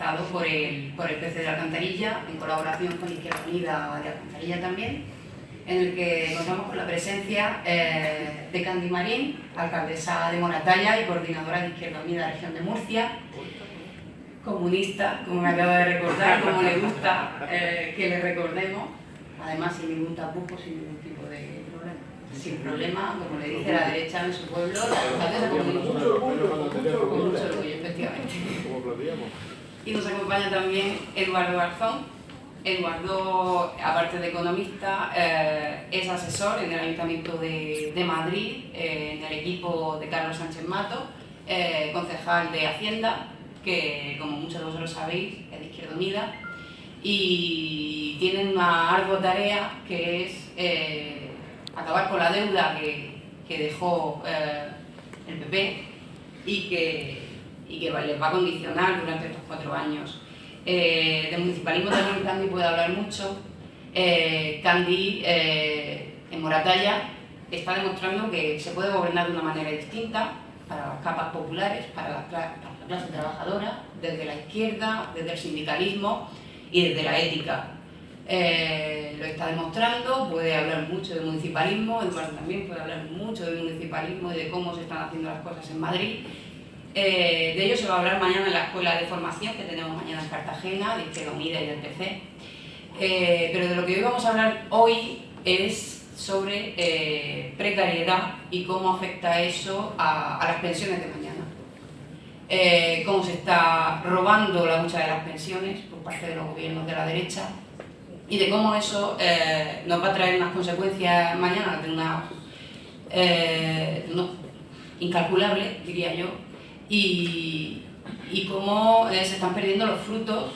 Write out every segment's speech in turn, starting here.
organizado por el PC de Alcantarilla, en colaboración con Izquierda Unida de Alcantarilla también, en el que contamos con la presencia de Candy Marín, alcaldesa de Moratalla y coordinadora de Izquierda Unida Región de Murcia, comunista, como me acaba de recordar, como le gusta que le recordemos, además sin ningún tapujo, sin ningún tipo de problema. Sin problema, como le dice la derecha en su pueblo, la alcaldesa con mucho orgullo, efectivamente. Y nos acompaña también Eduardo Garzón. Eduardo, aparte de economista, es asesor en el Ayuntamiento de Madrid, en el equipo de Carlos Sánchez Mato, concejal de Hacienda, que como muchos de vosotros sabéis es de Izquierda Unida, y tienen una ardua tarea que es acabar con la deuda que dejó el PP y que les va a condicionar durante estos 4 años. De municipalismo también Candy puede hablar mucho. Candy en Moratalla está demostrando que se puede gobernar de una manera distinta para las capas populares, para la clase trabajadora, desde la izquierda, desde el sindicalismo y desde la ética. Lo está demostrando, puede hablar mucho de municipalismo, Eduardo también puede hablar mucho de municipalismo y de cómo se están haciendo las cosas en Madrid. De ello se va a hablar mañana en la escuela de formación que tenemos mañana en Cartagena, de Izquierda Unida y del PC. Pero de lo que hoy vamos a hablar hoy es sobre precariedad y cómo afecta eso a las pensiones de mañana. Cómo se está robando la lucha de las pensiones por parte de los gobiernos de la derecha y de cómo eso nos va a traer unas consecuencias mañana de una incalculable, diría yo, y cómo se están perdiendo los frutos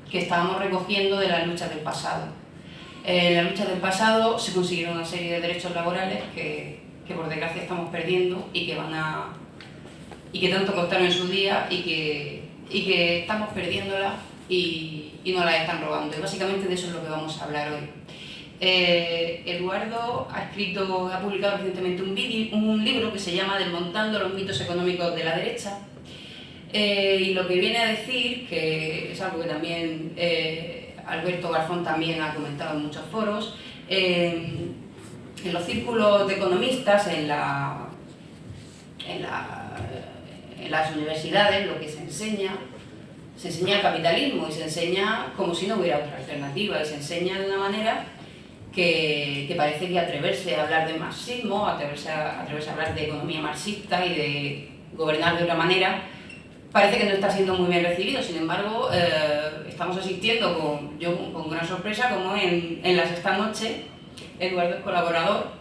que estábamos recogiendo de las luchas del pasado. En las luchas del pasado se consiguieron una serie de derechos laborales que por desgracia estamos perdiendo y que tanto costaron en su día y que estamos perdiéndolas y nos las están robando. Y básicamente de eso es lo que vamos a hablar hoy. Eduardo ha publicado recientemente un libro que se llama Desmontando los mitos económicos de la derecha, y lo que viene a decir, que es algo que también Alberto Garzón también ha comentado en muchos foros, en los círculos de economistas, en las universidades, lo que se enseña el capitalismo y se enseña como si no hubiera otra alternativa y se enseña de una manera que parece que atreverse a hablar de marxismo, atreverse a hablar de economía marxista y de gobernar de otra manera, parece que no está siendo muy bien recibido. Sin embargo, estamos asistiendo con gran sorpresa como en la sexta noche Eduardo es colaborador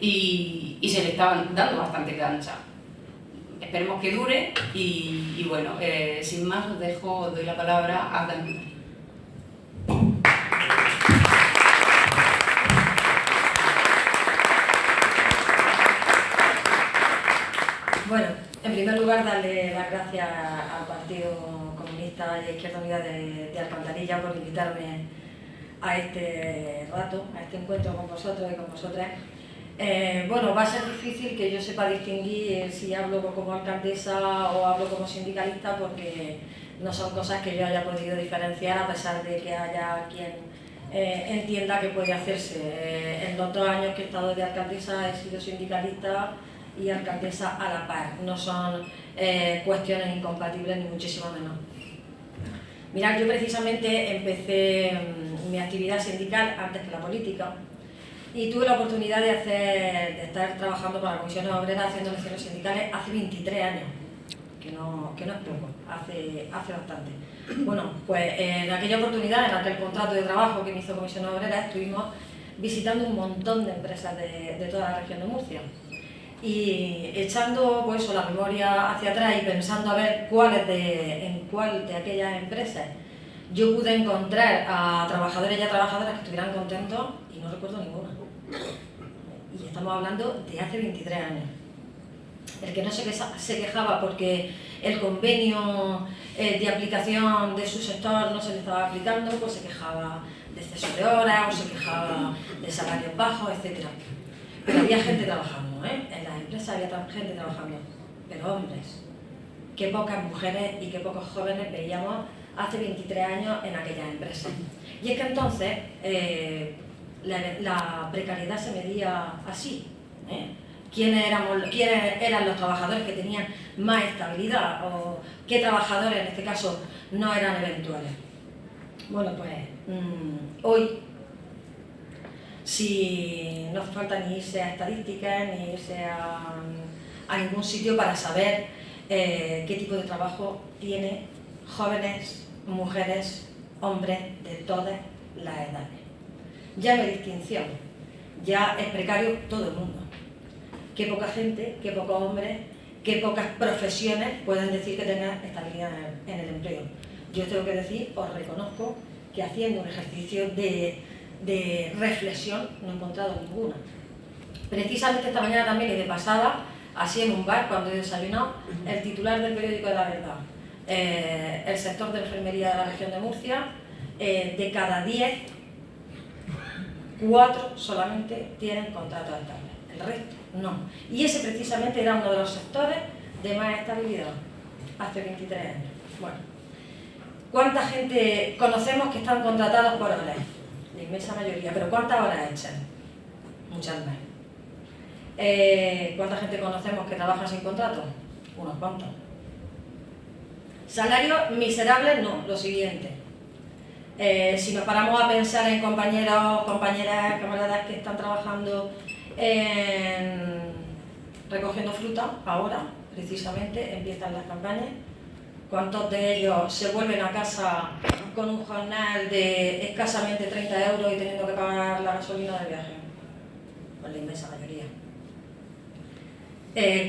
y se le está dando bastante cancha. Esperemos que dure y bueno, sin más os doy la palabra a Candy. Bueno, en primer lugar darle las gracias al Partido Comunista y a Izquierda Unida de Alcantarilla por invitarme a este rato, a este encuentro con vosotros y con vosotras. Bueno, va a ser difícil que yo sepa distinguir si hablo como alcaldesa o hablo como sindicalista porque no son cosas que yo haya podido diferenciar a pesar de que haya quien entienda que puede hacerse. En los 2 años que he estado de alcaldesa he sido sindicalista y alcaldesa a la par, no son cuestiones incompatibles ni muchísimo menos. Mirad, yo precisamente empecé mi actividad sindical antes que la política y tuve la oportunidad de estar trabajando con las comisiones obreras haciendo elecciones sindicales hace 23 años, que no es poco, hace bastante. Bueno, pues en aquella oportunidad, en aquel contrato de trabajo que me hizo comisiones obreras, estuvimos visitando un montón de empresas de toda la región de Murcia. Y echando pues, la memoria hacia atrás y pensando a ver en cuál de aquellas empresas yo pude encontrar a trabajadores y a trabajadoras que estuvieran contentos y no recuerdo ninguna. Y estamos hablando de hace 23 años. El que no se quejaba porque el convenio de aplicación de su sector no se le estaba aplicando, pues se quejaba de exceso de horas o se quejaba de salarios bajos, etc. Pero había gente trabajando, en las empresas había gente trabajando, pero hombres. qué pocas mujeres y qué pocos jóvenes veíamos hace 23 años en aquellas empresas. Y es que entonces la precariedad se medía así, ¿eh? ¿Quiénes eran los trabajadores que tenían más estabilidad o qué trabajadores en este caso no eran eventuales? Bueno, pues hoy, si no hace falta ni irse a estadísticas ni irse a ningún sitio para saber qué tipo de trabajo tiene jóvenes, mujeres, hombres de todas las edades. Ya no hay distinción, ya es precario todo el mundo. Qué poca gente, qué pocos hombres, qué pocas profesiones pueden decir que tengan estabilidad en el empleo. Yo tengo que decir, os reconozco que haciendo un ejercicio de reflexión no he encontrado ninguna. Precisamente esta mañana también, y de pasada, así en un bar, cuando he desayunado, el titular del periódico de La Verdad. El sector de enfermería de la región de Murcia, de cada 10, 4 solamente tienen contrato estable, el resto no. Y ese precisamente era uno de los sectores de más estabilidad, hace 23 años. Bueno, ¿cuánta gente conocemos que están contratados por horas? La inmensa mayoría, pero ¿cuántas horas echan? Muchas más. ¿Cuánta gente conocemos que trabaja sin contrato? Unos cuantos. Salarios miserables, no, lo siguiente. Si nos paramos a pensar en compañeros, compañeras, camaradas que están trabajando recogiendo fruta, ahora precisamente empiezan las campañas, ¿cuántos de ellos se vuelven a casa con un jornal de escasamente 30 euros y teniendo que pagar la gasolina del viaje? Pues la inmensa mayoría.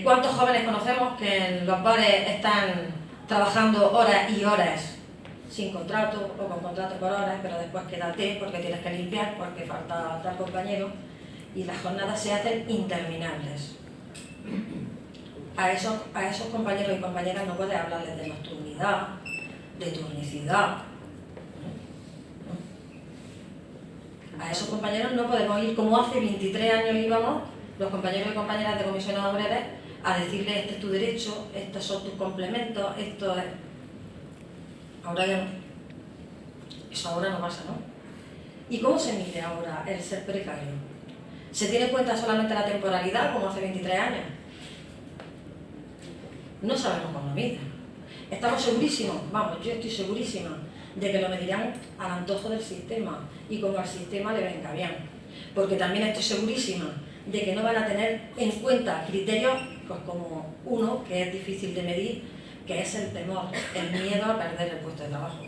¿Cuántos jóvenes conocemos que en los bares están trabajando horas y horas sin contrato o con contrato por horas, pero después quédate porque tienes que limpiar, porque falta tal compañero, y las jornadas se hacen interminables? A esos compañeros y compañeras no puedes hablarles de nocturnidad, de turnicidad. A esos compañeros no podemos ir como hace 23 años íbamos los compañeros y compañeras de comisiones obreras a decirles: este es tu derecho, estos son tus complementos, esto es... Ahora ya no. Eso ahora no pasa, ¿no? ¿Y cómo se mide ahora el ser precario? ¿Se tiene en cuenta solamente la temporalidad, como hace 23 años? No sabemos cómo lo miden. Estamos segurísimos, vamos, yo estoy segurísima de que lo medirán al antojo del sistema y como al sistema le venga bien. Porque también estoy segurísima de que no van a tener en cuenta criterios pues como uno que es difícil de medir, que es el temor, el miedo a perder el puesto de trabajo.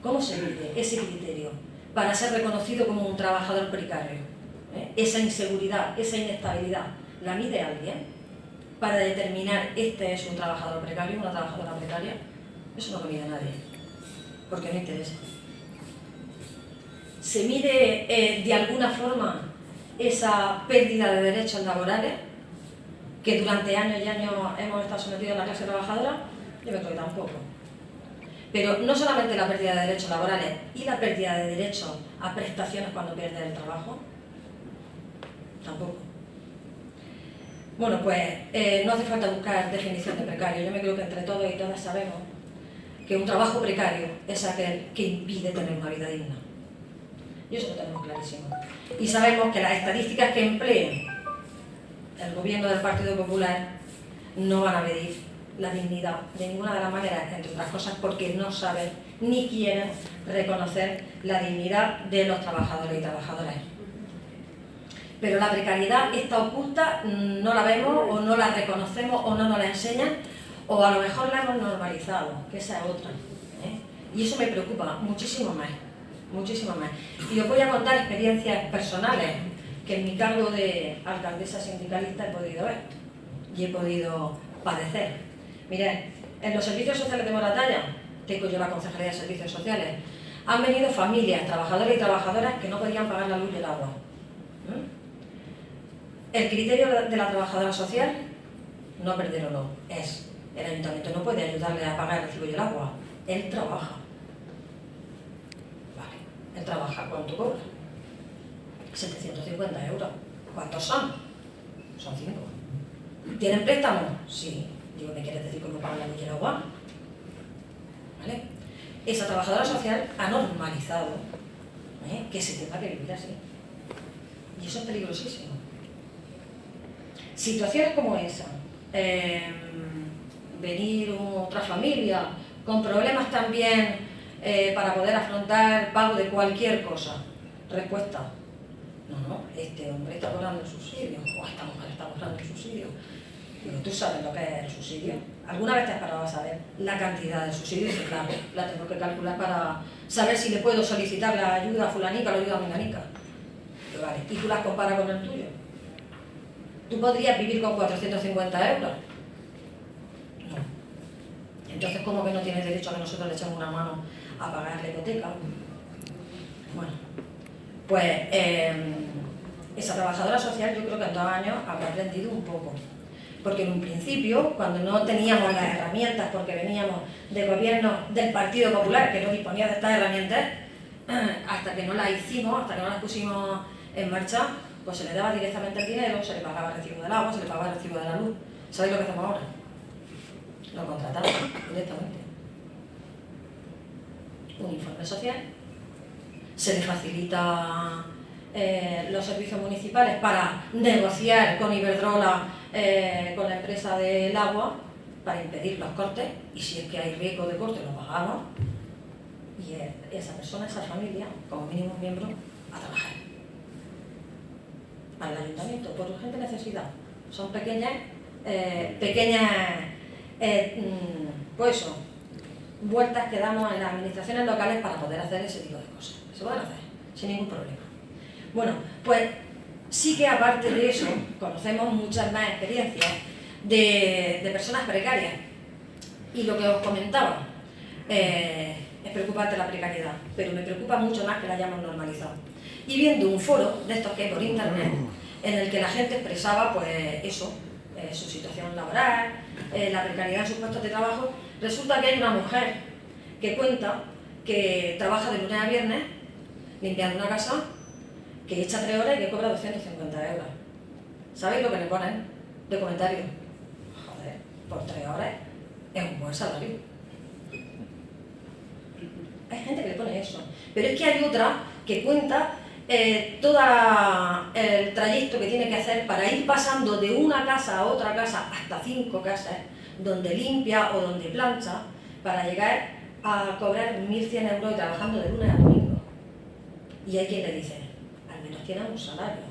¿Cómo se mide ese criterio para ser reconocido como un trabajador precario? Esa inseguridad, esa inestabilidad, ¿la mide alguien para determinar este es un trabajador precario, una trabajadora precaria? Eso no lo mide nadie, porque no interesa. ¿Se mide de alguna forma esa pérdida de derechos laborales que durante años y años hemos estado sometidos a la clase trabajadora? Yo creo que tampoco. Pero no solamente la pérdida de derechos laborales y la pérdida de derechos a prestaciones cuando pierdes el trabajo, tampoco. Bueno, pues no hace falta buscar definición de precario. Yo me creo que entre todos y todas sabemos que un trabajo precario es aquel que impide tener una vida digna. Y eso lo tenemos clarísimo. Y sabemos que las estadísticas que emplee el gobierno del Partido Popular no van a medir la dignidad de ninguna de las maneras, entre otras cosas porque no saben ni quieren reconocer la dignidad de los trabajadores y trabajadoras. Pero la precariedad está oculta, no la vemos o no la reconocemos o no nos la enseñan, o a lo mejor la hemos normalizado, que esa es otra. Y eso me preocupa muchísimo más, muchísimo más. Y os voy a contar experiencias personales que en mi cargo de alcaldesa sindicalista he podido ver y he podido padecer. Mirad, en los servicios sociales de Moratalla, tengo yo la Concejalía de Servicios Sociales, han venido familias, trabajadores y trabajadoras que no podían pagar la luz y el agua. El criterio de la trabajadora social, no perderlo, es: el ayuntamiento no puede ayudarle a pagar el recibo y el agua, él trabaja. Vale, él trabaja, ¿cuánto cobra? 750 euros. ¿Cuántos son? Son 5. ¿Tienen préstamos? Sí. Digo, ¿me quieres decir cómo paga la luz y el agua? ¿Vale? Esa trabajadora social ha normalizado que se tenga que vivir así. Y eso es peligrosísimo. Situaciones como esa, venir otra familia con problemas también para poder afrontar el pago de cualquier cosa. Respuesta: no, este hombre está cobrando el subsidio, o esta mujer está cobrando el subsidio. Digo, ¿tú sabes lo que es el subsidio? ¿Alguna vez te has parado a saber la cantidad de subsidios? Y claro, la tengo que calcular para saber si le puedo solicitar la ayuda a fulanica o la ayuda a menganica. Pero vale, ¿y tú las comparas con el tuyo? ¿Tú podrías vivir con 450 euros? No. Entonces, ¿cómo que no tienes derecho a que nosotros le echemos una mano a pagar la hipoteca? Bueno, pues esa trabajadora social yo creo que en 2 años habrá aprendido un poco. Porque en un principio, cuando no teníamos las herramientas, porque veníamos de gobierno del Partido Popular, que no disponía de estas herramientas, hasta que no las hicimos, hasta que no las pusimos en marcha, pues se le daba directamente el dinero, se le pagaba el recibo del agua, se le pagaba el recibo de la luz. ¿Sabéis lo que hacemos ahora? Lo contratamos directamente. Un informe social, se le facilita los servicios municipales para negociar con Iberdrola, con la empresa del agua, para impedir los cortes, y si es que hay riesgo de corte lo pagamos, y esa persona, esa familia, como mínimo miembro, a trabajar para el ayuntamiento por urgente necesidad. Son pequeñas pues eso, vueltas que damos en las administraciones locales para poder hacer ese tipo de cosas. Se pueden hacer sin ningún problema. Bueno, pues sí que aparte de eso, conocemos muchas más experiencias de personas precarias. Y lo que os comentaba, es preocupante la precariedad, pero me preocupa mucho más que la hayamos normalizado. Y viendo un foro de estos que hay por internet, en el que la gente expresaba, pues eso, su situación laboral, la precariedad en sus puestos de trabajo, resulta que hay una mujer que cuenta que trabaja de lunes a viernes limpiando una casa, que echa 3 horas y que cobra 250 euros. ¿Sabéis lo que le ponen de comentario? Joder, por 3 horas es un buen salario. Hay gente que le pone eso. Pero es que hay otra que cuenta todo el trayecto que tiene que hacer para ir pasando de una casa a otra casa, hasta 5 casas, donde limpia o donde plancha, para llegar a cobrar 1.100 euros y trabajando de lunes a domingo. Y hay quien le dice, al menos tienen un salario.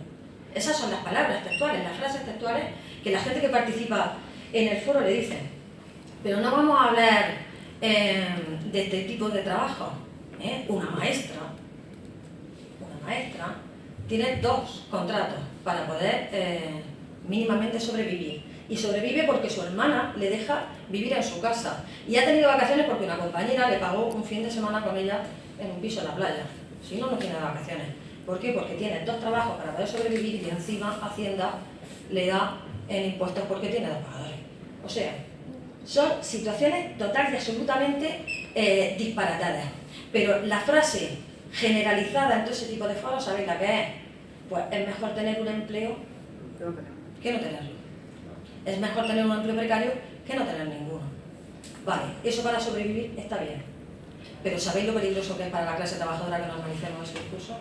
Esas son las palabras textuales, las frases textuales que la gente que participa en el foro le dice. Pero no vamos a hablar de este tipo de trabajo. Una maestra tiene 2 contratos para poder mínimamente sobrevivir. Y sobrevive porque su hermana le deja vivir en su casa. Y ha tenido vacaciones porque una compañera le pagó un fin de semana con ella en un piso en la playa. Si no, no tiene vacaciones. ¿Por qué? Porque tiene 2 trabajos para poder sobrevivir y encima Hacienda le da en impuestos porque tiene 2 pagadores. O sea, son situaciones total y absolutamente disparatadas. Pero la frase generalizada en todo ese tipo de foros, ¿sabéis la que es? Pues es mejor tener un empleo que no tenerlo. Es mejor tener un empleo precario que no tener ninguno. Vale, eso para sobrevivir está bien. Pero ¿sabéis lo peligroso que es para la clase trabajadora que normalicemos ese discurso?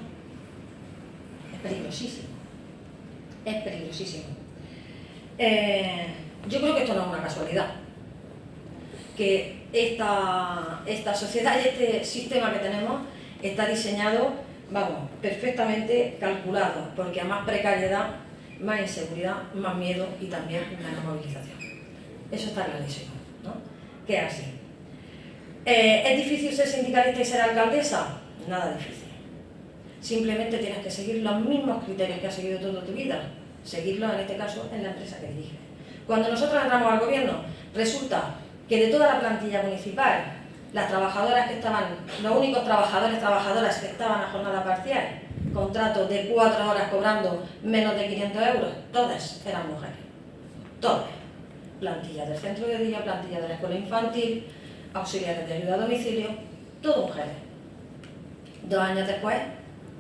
Es peligrosísimo. Es peligrosísimo. Yo creo que esto no es una casualidad. Que esta sociedad y este sistema que tenemos está diseñado, vamos, perfectamente calculado, porque a más precariedad, más inseguridad, más miedo y también menos movilización. Eso está clarísimo, ¿no? Que es así. ¿Es difícil ser sindicalista y ser alcaldesa? Nada difícil. Simplemente tienes que seguir los mismos criterios que has seguido toda tu vida, seguirlos en este caso en la empresa que diriges. Cuando nosotros entramos al gobierno, resulta que de toda la plantilla municipal, las trabajadoras que estaban, los únicos trabajadoras que estaban a jornada parcial, contratos de 4 horas cobrando menos de 500 euros, todas eran mujeres. Todas. Plantilla del centro de día, plantilla de la escuela infantil, auxiliares de ayuda a domicilio, todo mujeres. 2 años después,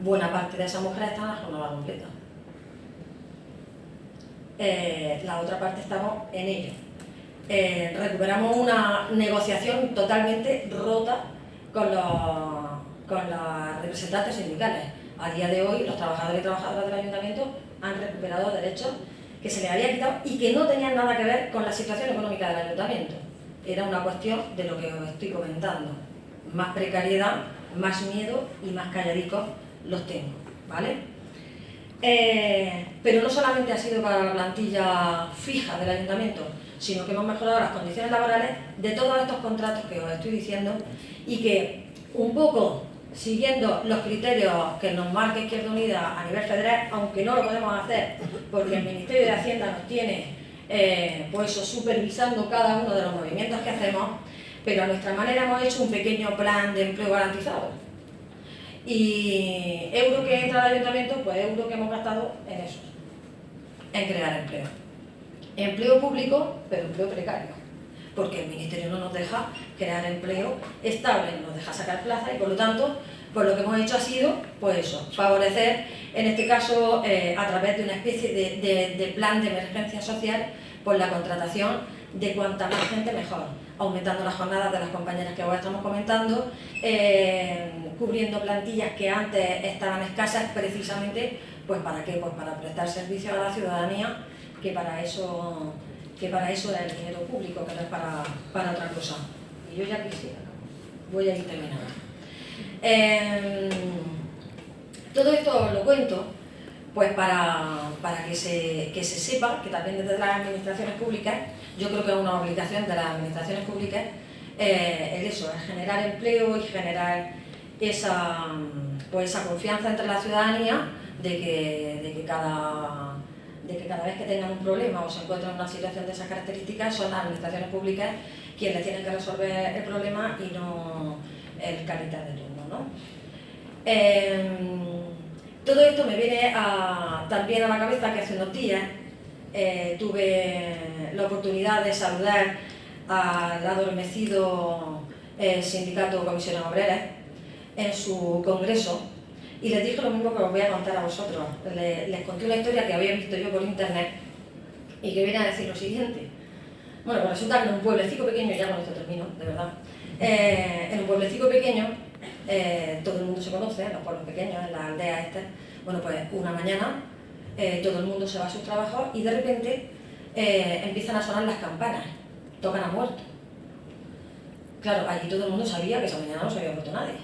buena parte de esas mujeres están a jornada completa. La otra parte estamos en ello. recuperamos una negociación totalmente rota con los representantes sindicales. A día de hoy, los trabajadores y trabajadoras del ayuntamiento han recuperado derechos que se les había quitado y que no tenían nada que ver con la situación económica del ayuntamiento. Era una cuestión de lo que os estoy comentando. Más precariedad, más miedo y más calladicos los tengo, ¿vale? Pero no solamente ha sido para la plantilla fija del ayuntamiento, sino que hemos mejorado las condiciones laborales de todos estos contratos que os estoy diciendo y que, un poco siguiendo los criterios que nos marca Izquierda Unida a nivel federal, aunque no lo podemos hacer porque el Ministerio de Hacienda nos tiene pues supervisando cada uno de los movimientos que hacemos, pero a nuestra manera hemos hecho un pequeño plan de empleo garantizado. Y euro que entra al ayuntamiento, pues euro que hemos gastado en eso, en crear empleo. Empleo público, pero empleo precario, porque el Ministerio no nos deja crear empleo estable, nos deja sacar plazas y por lo tanto, pues lo que hemos hecho ha sido, pues eso, favorecer, en este caso, a través de una especie de plan de emergencia social, pues la contratación de cuanta más gente mejor, aumentando las jornadas de las compañeras que ahora estamos comentando, cubriendo plantillas que antes estaban escasas precisamente, pues ¿para qué? Pues para prestar servicio a la ciudadanía, que para eso es el dinero público, que no es para otra cosa. Y yo ya quisiera, voy a ir terminando. Todo esto os lo cuento pues para que se sepa que también desde las administraciones públicas, yo creo que es una obligación de las administraciones públicas, es eso, es generar empleo y generar esa confianza entre la ciudadanía de que cada vez que tengan un problema o se encuentran en una situación de esas características, son las administraciones públicas quienes le tienen que resolver el problema y no el capital de turno, ¿no? Todo esto me viene también a la cabeza que hace unos días tuve la oportunidad de saludar al adormecido sindicato Comisiones Obreras en su congreso y les dije lo mismo que os voy a contar a vosotros. Les conté una historia que había visto yo por internet y que viene a decir lo siguiente. Bueno, pues resulta que en un pueblecito pequeño, ya con esto termino, de verdad, en un pueblecito pequeño, todo el mundo se conoce, en los pueblos pequeños, en las aldeas estas, bueno, pues una mañana todo el mundo se va a sus trabajos y de repente empiezan a sonar las campanas, tocan a muerto. Claro, allí todo el mundo sabía que esa mañana no se había muerto nadie,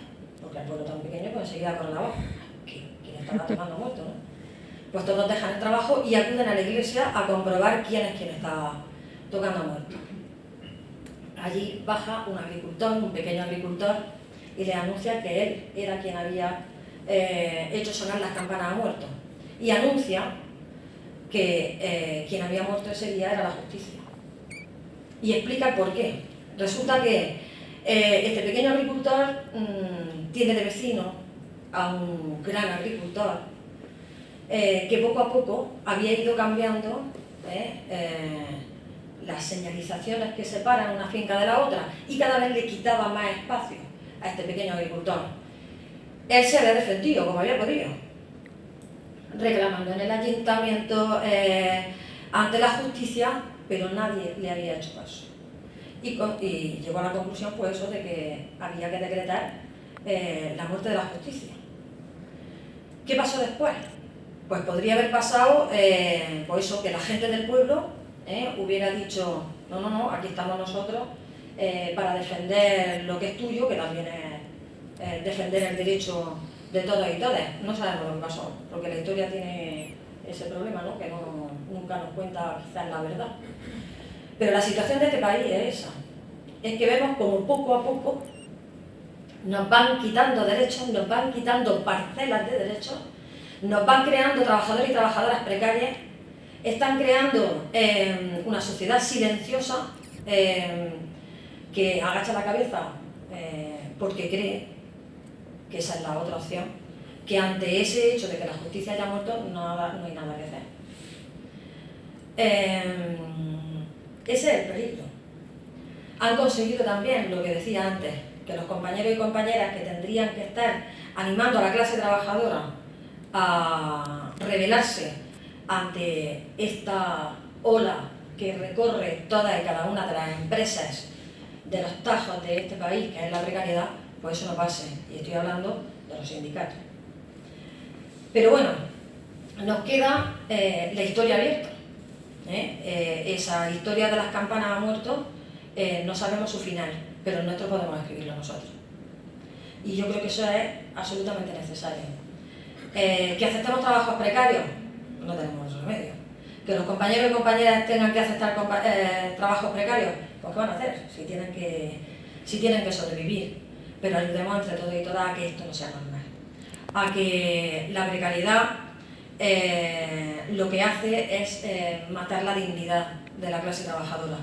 porque el pueblo tan pequeño pues enseguida con la voz, ¿quién estaba tocando a muerto, no? Pues todos dejan el trabajo y acuden a la iglesia a comprobar quién es quien está tocando a muerto. Allí baja un agricultor, un pequeño agricultor, y le anuncia que él era quien había hecho sonar las campanas a muerto. Y anuncia que quien había muerto ese día era la justicia. Y explica el por qué. Resulta que este pequeño agricultor tiene de vecino a un gran agricultor que poco a poco había ido cambiando las señalizaciones que separan una finca de la otra y cada vez le quitaba más espacio a este pequeño agricultor. Él se había defendido como había podido, reclamando en el ayuntamiento, ante la justicia, pero nadie le había hecho caso. Y llegó a la conclusión pues eso de que había que decretar la muerte de la justicia. ¿Qué pasó después? Pues podría haber pasado pues eso, que la gente del pueblo hubiera dicho no, aquí estamos nosotros para defender lo que es tuyo, que también es defender el derecho de todos y todas. No sabemos lo que pasó, porque la historia tiene ese problema, ¿no? Que nunca nos cuenta quizás la verdad. Pero la situación de este país es esa, es que vemos como poco a poco nos van quitando derechos, nos van quitando parcelas de derechos, nos van creando trabajadores y trabajadoras precarias, están creando una sociedad silenciosa que agacha la cabeza porque cree que esa es la otra opción, que ante ese hecho de que la justicia haya muerto no hay nada que hacer. Ese es el peligro. Han conseguido también lo que decía antes, que los compañeros y compañeras que tendrían que estar animando a la clase trabajadora a rebelarse ante esta ola que recorre todas y cada una de las empresas de los tajos de este país, que es la precariedad, pues eso no pase. Y estoy hablando de los sindicatos. Pero bueno, nos queda la historia abierta. Esa historia de las campanas ha muerto, no sabemos su final, pero el nuestro podemos escribirlo nosotros. Y yo creo que eso es absolutamente necesario. ¿Que aceptemos trabajos precarios? No tenemos otro remedio. ¿Que los compañeros y compañeras tengan que aceptar trabajos precarios? Pues ¿qué van a hacer si tienen que sobrevivir? Pero ayudemos entre todos y todas a que esto no sea normal. A que la precariedad lo que hace es matar la dignidad de la clase trabajadora,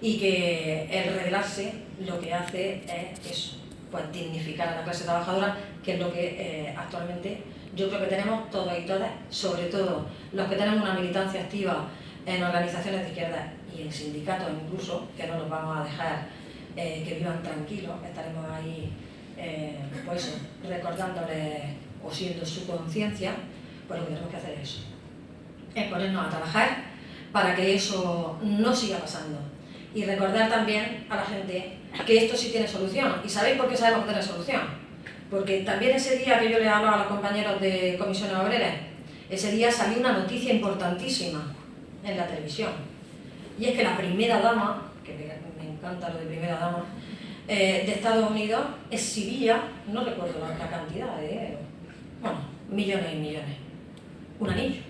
y que el rebelarse lo que hace es eso, pues dignificar a la clase trabajadora, que es lo que actualmente yo creo que tenemos todos y todas, sobre todo los que tenemos una militancia activa en organizaciones de izquierda y en sindicatos incluso, que no nos vamos a dejar que vivan tranquilos, estaremos ahí pues eso, recordándoles o siendo su conciencia. Pues lo que tenemos que hacer es eso, es ponernos a trabajar para que eso no siga pasando. Y recordar también a la gente que esto sí tiene solución. ¿Y sabéis por qué sabemos que tiene solución? Porque también ese día que yo le hablaba a los compañeros de Comisiones Obreras, ese día salió una noticia importantísima en la televisión. Y es que la primera dama, que me encanta lo de primera dama, de Estados Unidos exhibía, no recuerdo la cantidad de dinero, bueno, millones y millones, un anillo.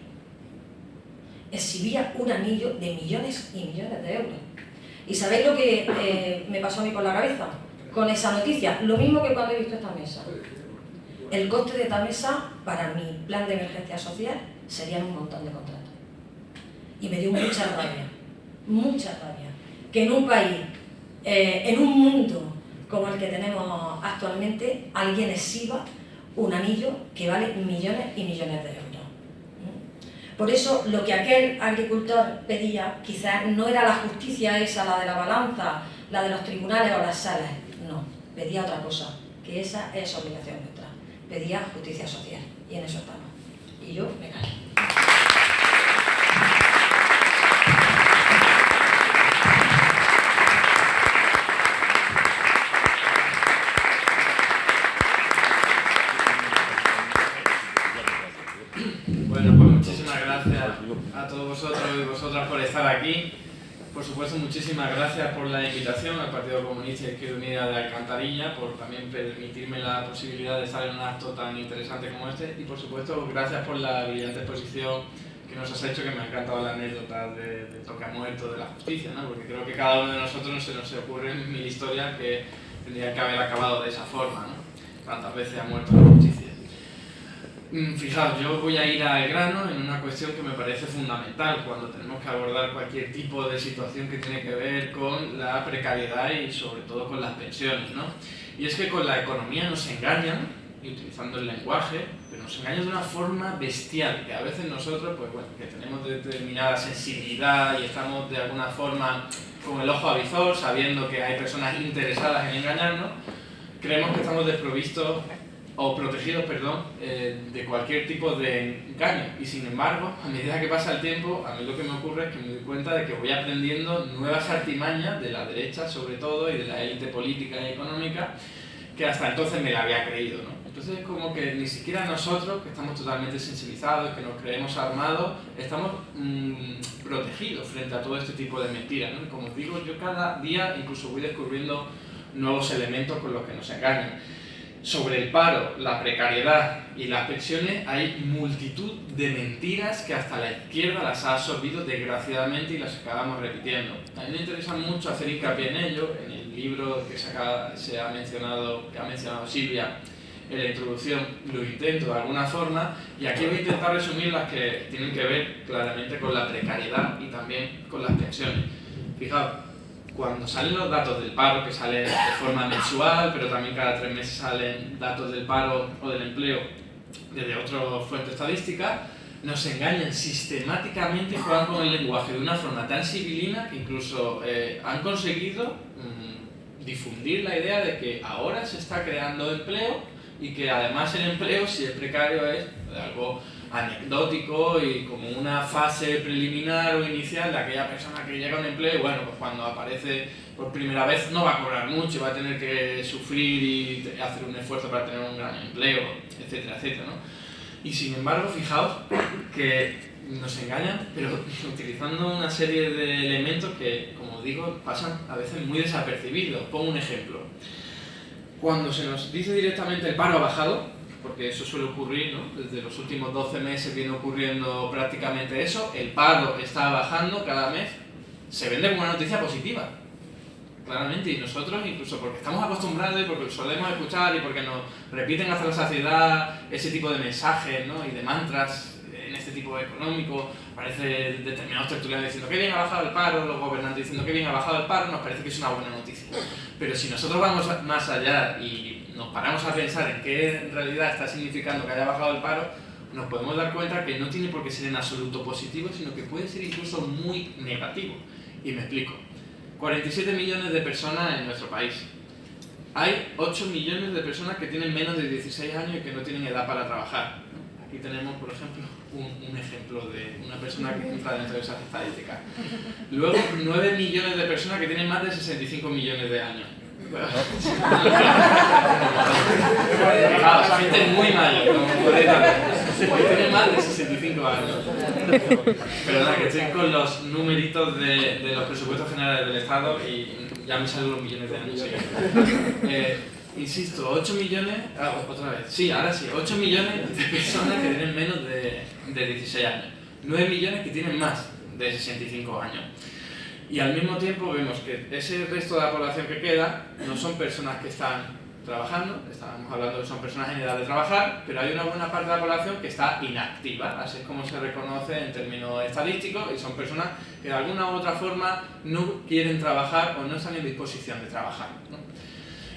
Exhibía un anillo de millones y millones de euros. ¿Y sabéis lo que me pasó a mí por la cabeza con esa noticia? Lo mismo que cuando he visto esta mesa. El coste de esta mesa para mi plan de emergencia social serían un montón de contratos. Y me dio mucha rabia, que en un país, en un mundo como el que tenemos actualmente, alguien exhiba un anillo que vale millones y millones de euros. Por eso, lo que aquel agricultor pedía quizás no era la justicia esa, la de la balanza, la de los tribunales o las salas, no, pedía otra cosa, que esa es obligación nuestra, pedía justicia social, y en eso estamos. Y yo me callo. Bueno, pues muchísimas gracias a todos vosotros y vosotras por estar aquí. Por supuesto, muchísimas gracias por la invitación al Partido Comunista y Izquierda Unida de Alcantarilla, por también permitirme la posibilidad de estar en un acto tan interesante como este, y por supuesto, gracias por la brillante exposición que nos has hecho, que me ha encantado la anécdota del toque a muerto de la justicia, ¿no? Porque creo que cada uno de nosotros no se nos ocurre en mil historias que tendría que haber acabado de esa forma, ¿no? Tantas veces ha muerto la justicia. Fijaos, yo voy a ir al grano en una cuestión que me parece fundamental cuando tenemos que abordar cualquier tipo de situación que tiene que ver con la precariedad y sobre todo con las pensiones, ¿no? Y es que con la economía nos engañan, y utilizando el lenguaje, pero nos engañan de una forma bestial, que a veces nosotros, pues bueno, que tenemos determinada sensibilidad y estamos de alguna forma con el ojo avizor, sabiendo que hay personas interesadas en engañarnos, creemos que estamos desprovistos o protegidos, perdón, de cualquier tipo de engaño. Y sin embargo, a medida que pasa el tiempo, a mí lo que me ocurre es que me doy cuenta de que voy aprendiendo nuevas artimañas de la derecha, sobre todo, y de la élite política y económica, que hasta entonces me la había creído, ¿no? Entonces, como que ni siquiera nosotros, que estamos totalmente sensibilizados, que nos creemos armados, estamos protegidos frente a todo este tipo de mentiras, ¿no? Y como os digo, yo cada día incluso voy descubriendo nuevos elementos con los que nos engañan. Sobre el paro, la precariedad y las pensiones hay multitud de mentiras que hasta la izquierda las ha absorbido desgraciadamente y las acabamos repitiendo. A mí me interesa mucho hacer hincapié en ello, en el libro que ha mencionado Silvia en la introducción, lo intento de alguna forma, y aquí voy a intentar resumir las que tienen que ver claramente con la precariedad y también con las pensiones. Fijaos, cuando salen los datos del paro, que salen de forma mensual, pero también cada 3 meses salen datos del paro o del empleo desde otra fuente estadística, nos engañan sistemáticamente, juegan con el lenguaje de una forma tan sibilina que incluso han conseguido difundir la idea de que ahora se está creando empleo y que además el empleo, si es precario, es algo anecdótico y como una fase preliminar o inicial de aquella persona que llega a un empleo y bueno, pues cuando aparece por primera vez no va a cobrar mucho, va a tener que sufrir y hacer un esfuerzo para tener un gran empleo, etcétera, etcétera, ¿no? Y sin embargo, fijaos que nos engañan, pero utilizando una serie de elementos que, como digo, pasan a veces muy desapercibidos. Pongo un ejemplo. Cuando se nos dice directamente el paro ha bajado, porque eso suele ocurrir, ¿no? Desde los últimos 12 meses viene ocurriendo prácticamente eso, el paro está bajando cada mes, se vende como una noticia positiva, claramente, y nosotros incluso porque estamos acostumbrados y porque solemos escuchar y porque nos repiten hasta la saciedad ese tipo de mensajes, ¿no? Y de mantras en este tipo económico, parece determinados tertulianos diciendo que bien ha bajado el paro, los gobernantes diciendo que bien ha bajado el paro, nos parece que es una buena noticia. Pero si nosotros vamos más allá y nos paramos a pensar en qué en realidad está significando que haya bajado el paro, nos podemos dar cuenta que no tiene por qué ser en absoluto positivo, sino que puede ser incluso muy negativo. Y me explico. 47 millones de personas en nuestro país. Hay 8 millones de personas que tienen menos de 16 años y que no tienen edad para trabajar. Aquí tenemos, por ejemplo, un ejemplo de una persona que entra dentro de esas estadísticas. Luego, 9 millones de personas que tienen más de 65 millones de años. Fijaos, gente muy mayor, como podéis ver, que tiene más de 65 años. Perdona, que estoy con los numeritos de los presupuestos generales del Estado y ya me salen los millones de años. Insisto, 8 millones, otra vez, sí, ahora sí, 8 millones de personas que tienen menos de 16 años, 9 millones que tienen más de 65 años. Y al mismo tiempo vemos que ese resto de la población que queda no son personas que están trabajando, estamos hablando de son personas en edad de trabajar, pero hay una buena parte de la población que está inactiva, así es como se reconoce en términos estadísticos, y son personas que de alguna u otra forma no quieren trabajar o no están en disposición de trabajar, ¿no?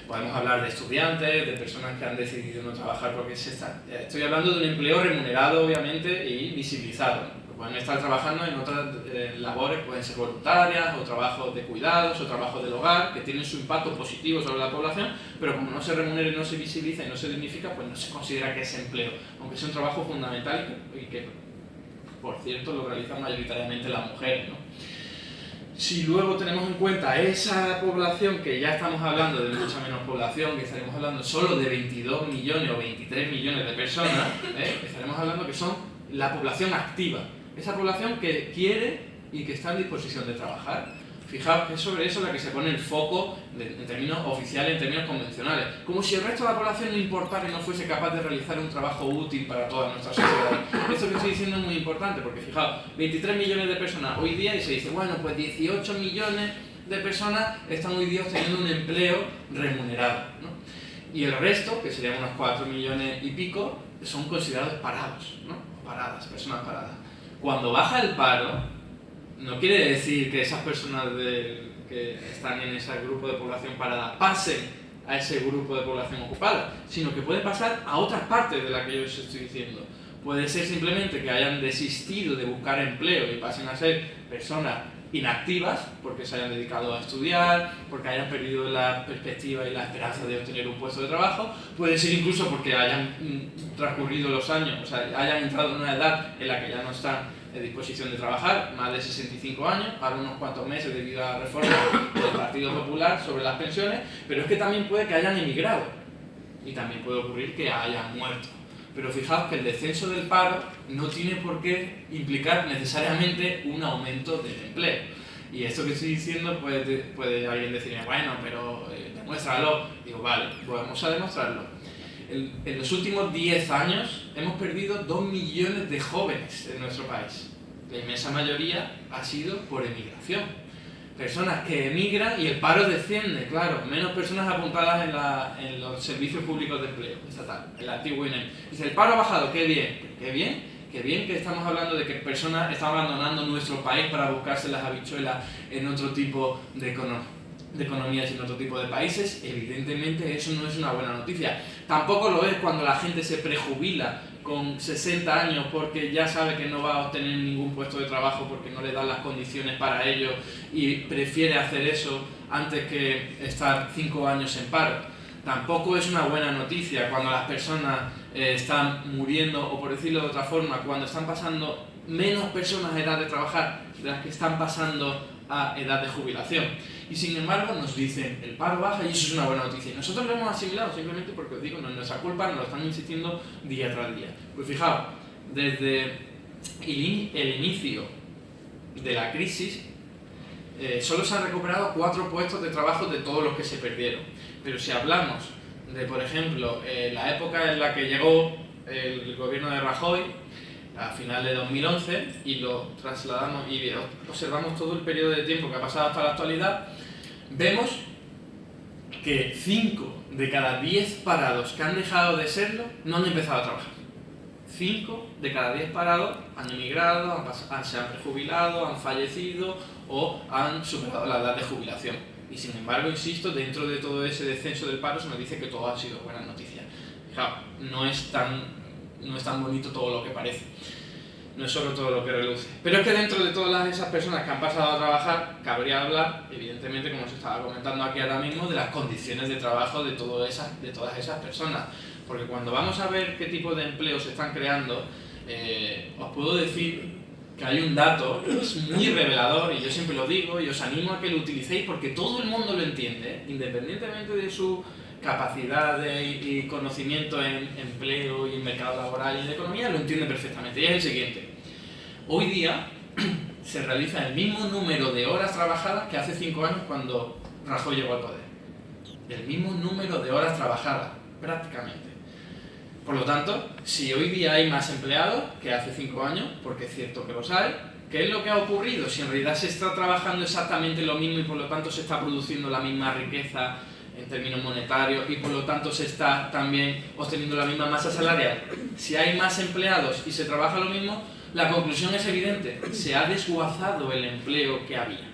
Podemos hablar de estudiantes, de personas que han decidido no trabajar porque estoy hablando de un empleo remunerado, obviamente, y visibilizado. Pueden estar trabajando en otras labores, pueden ser voluntarias, o trabajos de cuidados, o trabajos del hogar, que tienen su impacto positivo sobre la población, pero como no se remunera y no se visibiliza y no se dignifica, pues no se considera que es empleo, aunque es un trabajo fundamental y que por cierto, lo realizan mayoritariamente las mujeres, ¿no? Si luego tenemos en cuenta esa población, que ya estamos hablando de mucha menos población, que estaremos hablando solo de 22 millones o 23 millones de personas, estaremos hablando que son la población activa, esa población que quiere y que está en disposición de trabajar. Fijaos que es sobre eso la que se pone el foco en términos oficiales, en términos convencionales. Como si el resto de la población no importara y no fuese capaz de realizar un trabajo útil para toda nuestra sociedad. Esto que estoy diciendo es muy importante porque fijaos, 23 millones de personas hoy día y se dice, bueno, pues 18 millones de personas están hoy día obteniendo un empleo remunerado, ¿no? Y el resto, que serían unos 4 millones y pico, son considerados parados, ¿no? Paradas, personas paradas. Cuando baja el paro, no quiere decir que esas personas que están en ese grupo de población parada pasen a ese grupo de población ocupada, sino que puede pasar a otras partes de las que yo os estoy diciendo. Puede ser simplemente que hayan desistido de buscar empleo y pasen a ser personas inactivas porque se hayan dedicado a estudiar, porque hayan perdido la perspectiva y la esperanza de obtener un puesto de trabajo. Puede ser incluso porque hayan transcurrido los años, o sea, hayan entrado en una edad en la que ya no están en disposición de trabajar, más de 65 años, para unos cuantos meses debido a la reforma del Partido Popular sobre las pensiones, pero es que también puede que hayan emigrado y también puede ocurrir que hayan muerto. Pero fijaos que el descenso del paro no tiene por qué implicar necesariamente un aumento del empleo. Y esto que estoy diciendo puede alguien decirme, bueno, pero demuéstralo. Digo, vale, pues vamos a demostrarlo. En los últimos 10 años hemos perdido 2 millones de jóvenes en nuestro país. La inmensa mayoría ha sido por emigración. Personas que emigran y el paro desciende, claro, menos personas apuntadas en los servicios públicos de empleo estatal, el antiguo INEM. Dice, el paro ha bajado, qué bien, qué bien, qué bien que estamos hablando de que personas están abandonando nuestro país para buscarse las habichuelas en otro tipo de economías y en otro tipo de países. Evidentemente eso no es una buena noticia. Tampoco lo es cuando la gente se prejubila con 60 años porque ya sabe que no va a obtener ningún puesto de trabajo porque no le dan las condiciones para ello y prefiere hacer eso antes que estar 5 años en paro. Tampoco es una buena noticia cuando las personas están muriendo, o por decirlo de otra forma, cuando están pasando menos personas a edad de trabajar de las que están pasando a edad de jubilación. Y sin embargo nos dicen, el paro baja y eso es una buena noticia. Y nosotros lo hemos asimilado simplemente porque, os digo, no es nuestra culpa, nos lo están insistiendo día tras día. Pues fijaos, desde el inicio de la crisis, solo se han recuperado 4 puestos de trabajo de todos los que se perdieron. Pero si hablamos de, por ejemplo, la época en la que llegó el gobierno de Rajoy, a final de 2011, y lo trasladamos y observamos todo el periodo de tiempo que ha pasado hasta la actualidad, vemos que 5 de cada 10 parados que han dejado de serlo no han empezado a trabajar. 5 de cada 10 parados han emigrado, se han prejubilado, han fallecido o han superado la edad de jubilación. Y sin embargo, insisto, dentro de todo ese descenso del paro se nos dice que todo ha sido buenas noticias. Fijaos, no es tan bonito todo lo que parece. No es solo todo lo que reluce. Pero es que dentro de todas esas personas que han pasado a trabajar, cabría hablar, evidentemente, como se estaba comentando aquí ahora mismo, de las condiciones de trabajo de todas esas personas. Porque cuando vamos a ver qué tipo de empleos se están creando, os puedo decir que hay un dato que es muy revelador, y yo siempre lo digo, y os animo a que lo utilicéis porque todo el mundo lo entiende, independientemente de su capacidad y conocimiento en empleo y en mercado laboral y en economía, lo entiende perfectamente. Y es el siguiente. Hoy día se realiza el mismo número de horas trabajadas que hace 5 años cuando Rajoy llegó al poder. El mismo número de horas trabajadas, prácticamente. Por lo tanto, si hoy día hay más empleados que hace 5 años, porque es cierto que los hay, ¿qué es lo que ha ocurrido? Si en realidad se está trabajando exactamente lo mismo y por lo tanto se está produciendo la misma riqueza en términos monetarios y por lo tanto se está también obteniendo la misma masa salarial. Si hay más empleados y se trabaja lo mismo, la conclusión es evidente, se ha desguazado el empleo que había.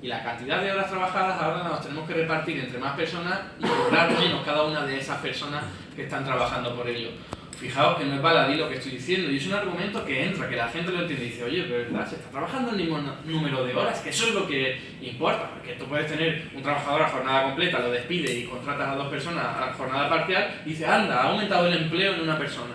Y la cantidad de horas trabajadas ahora nos tenemos que repartir entre más personas y cobrar menos cada una de esas personas que están trabajando por ello. Fijaos que no es baladí lo que estoy diciendo, y es un argumento que entra, que la gente lo entiende y dice, oye, pero verdad, se está trabajando el mismo número de horas, que eso es lo que importa, porque tú puedes tener un trabajador a jornada completa, lo despides y contratas a 2 personas a jornada parcial, y dices, anda, ha aumentado el empleo en una persona.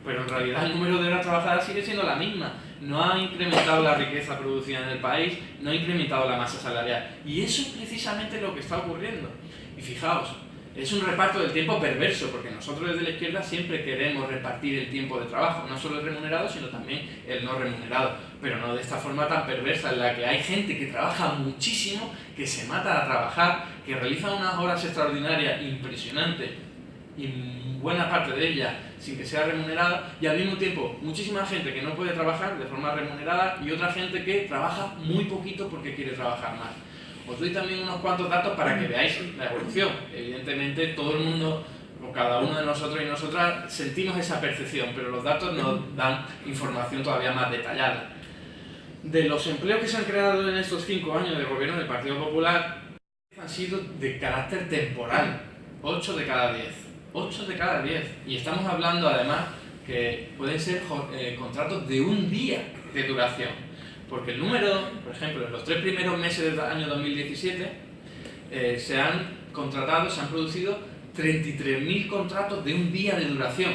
Pero en realidad el número de horas trabajadas sigue siendo la misma, no ha incrementado la riqueza producida en el país, no ha incrementado la masa salarial, y eso es precisamente lo que está ocurriendo. Y fijaos, es un reparto del tiempo perverso, porque nosotros desde la izquierda siempre queremos repartir el tiempo de trabajo, no solo el remunerado, sino también el no remunerado, pero no de esta forma tan perversa, en la que hay gente que trabaja muchísimo, que se mata a trabajar, que realiza unas horas extraordinarias impresionantes, y buena parte de ellas sin que sea remunerada, y al mismo tiempo muchísima gente que no puede trabajar de forma remunerada y otra gente que trabaja muy poquito porque quiere trabajar más. Os doy también unos cuantos datos para que veáis la evolución. Evidentemente todo el mundo, o cada uno de nosotros y nosotras, sentimos esa percepción, pero los datos nos dan información todavía más detallada. De los empleos que se han creado en estos 5 años de gobierno del Partido Popular, han sido de carácter temporal, 8 de cada 10. 8 de cada 10. Y estamos hablando además que pueden ser contratos de un día de duración. Porque el número, por ejemplo, en los 3 primeros meses del año 2017 se han producido 33.000 contratos de un día de duración.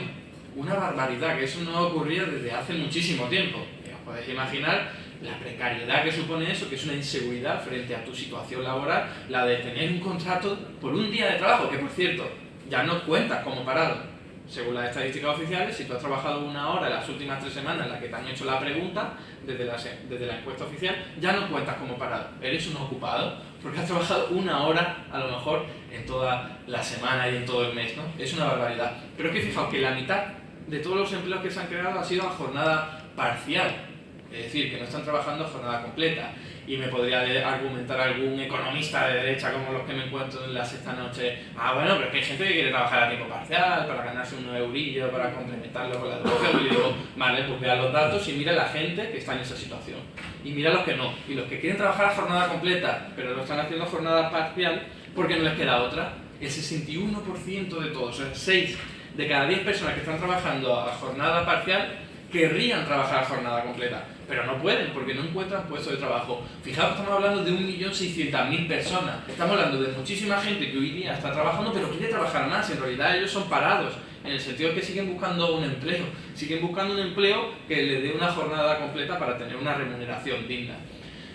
Una barbaridad, que eso no ha ocurrido desde hace muchísimo tiempo. Os podéis imaginar la precariedad que supone eso, que es una inseguridad frente a tu situación laboral, la de tener un contrato por un día de trabajo, que por cierto, ya no cuentas como parado. Según las estadísticas oficiales, si tú has trabajado 1 hora en las últimas 3 semanas en las que te han hecho la pregunta, desde la encuesta oficial, ya no cuentas como parado. Eres un ocupado, porque has trabajado 1 hora, a lo mejor, en toda la semana y en todo el mes, ¿no? Es una barbaridad. Pero es que fijaos que la mitad de todos los empleos que se han creado ha sido a jornada parcial. Es decir, que no están trabajando a jornada completa. Y me podría argumentar algún economista de derecha como los que me encuentro en la sexta noche, bueno, pero es que hay gente que quiere trabajar a tiempo parcial para ganarse unos eurillos, para complementarlo con la educación. Y le digo, vale, pues vea los datos y mira la gente que está en esa situación. Y mira los que no. Y los que quieren trabajar a jornada completa, pero lo están haciendo a jornada parcial porque no les queda otra, el 61% de todos, o sea, 6 de cada 10 personas que están trabajando a jornada parcial querrían trabajar a jornada completa. pero no pueden porque no encuentran puestos de trabajo. Fijaos, estamos hablando de 1.600.000 personas, estamos hablando de muchísima gente que hoy día está trabajando pero quiere trabajar más, en realidad ellos son parados, en el sentido de que siguen buscando un empleo que les dé una jornada completa para tener una remuneración digna.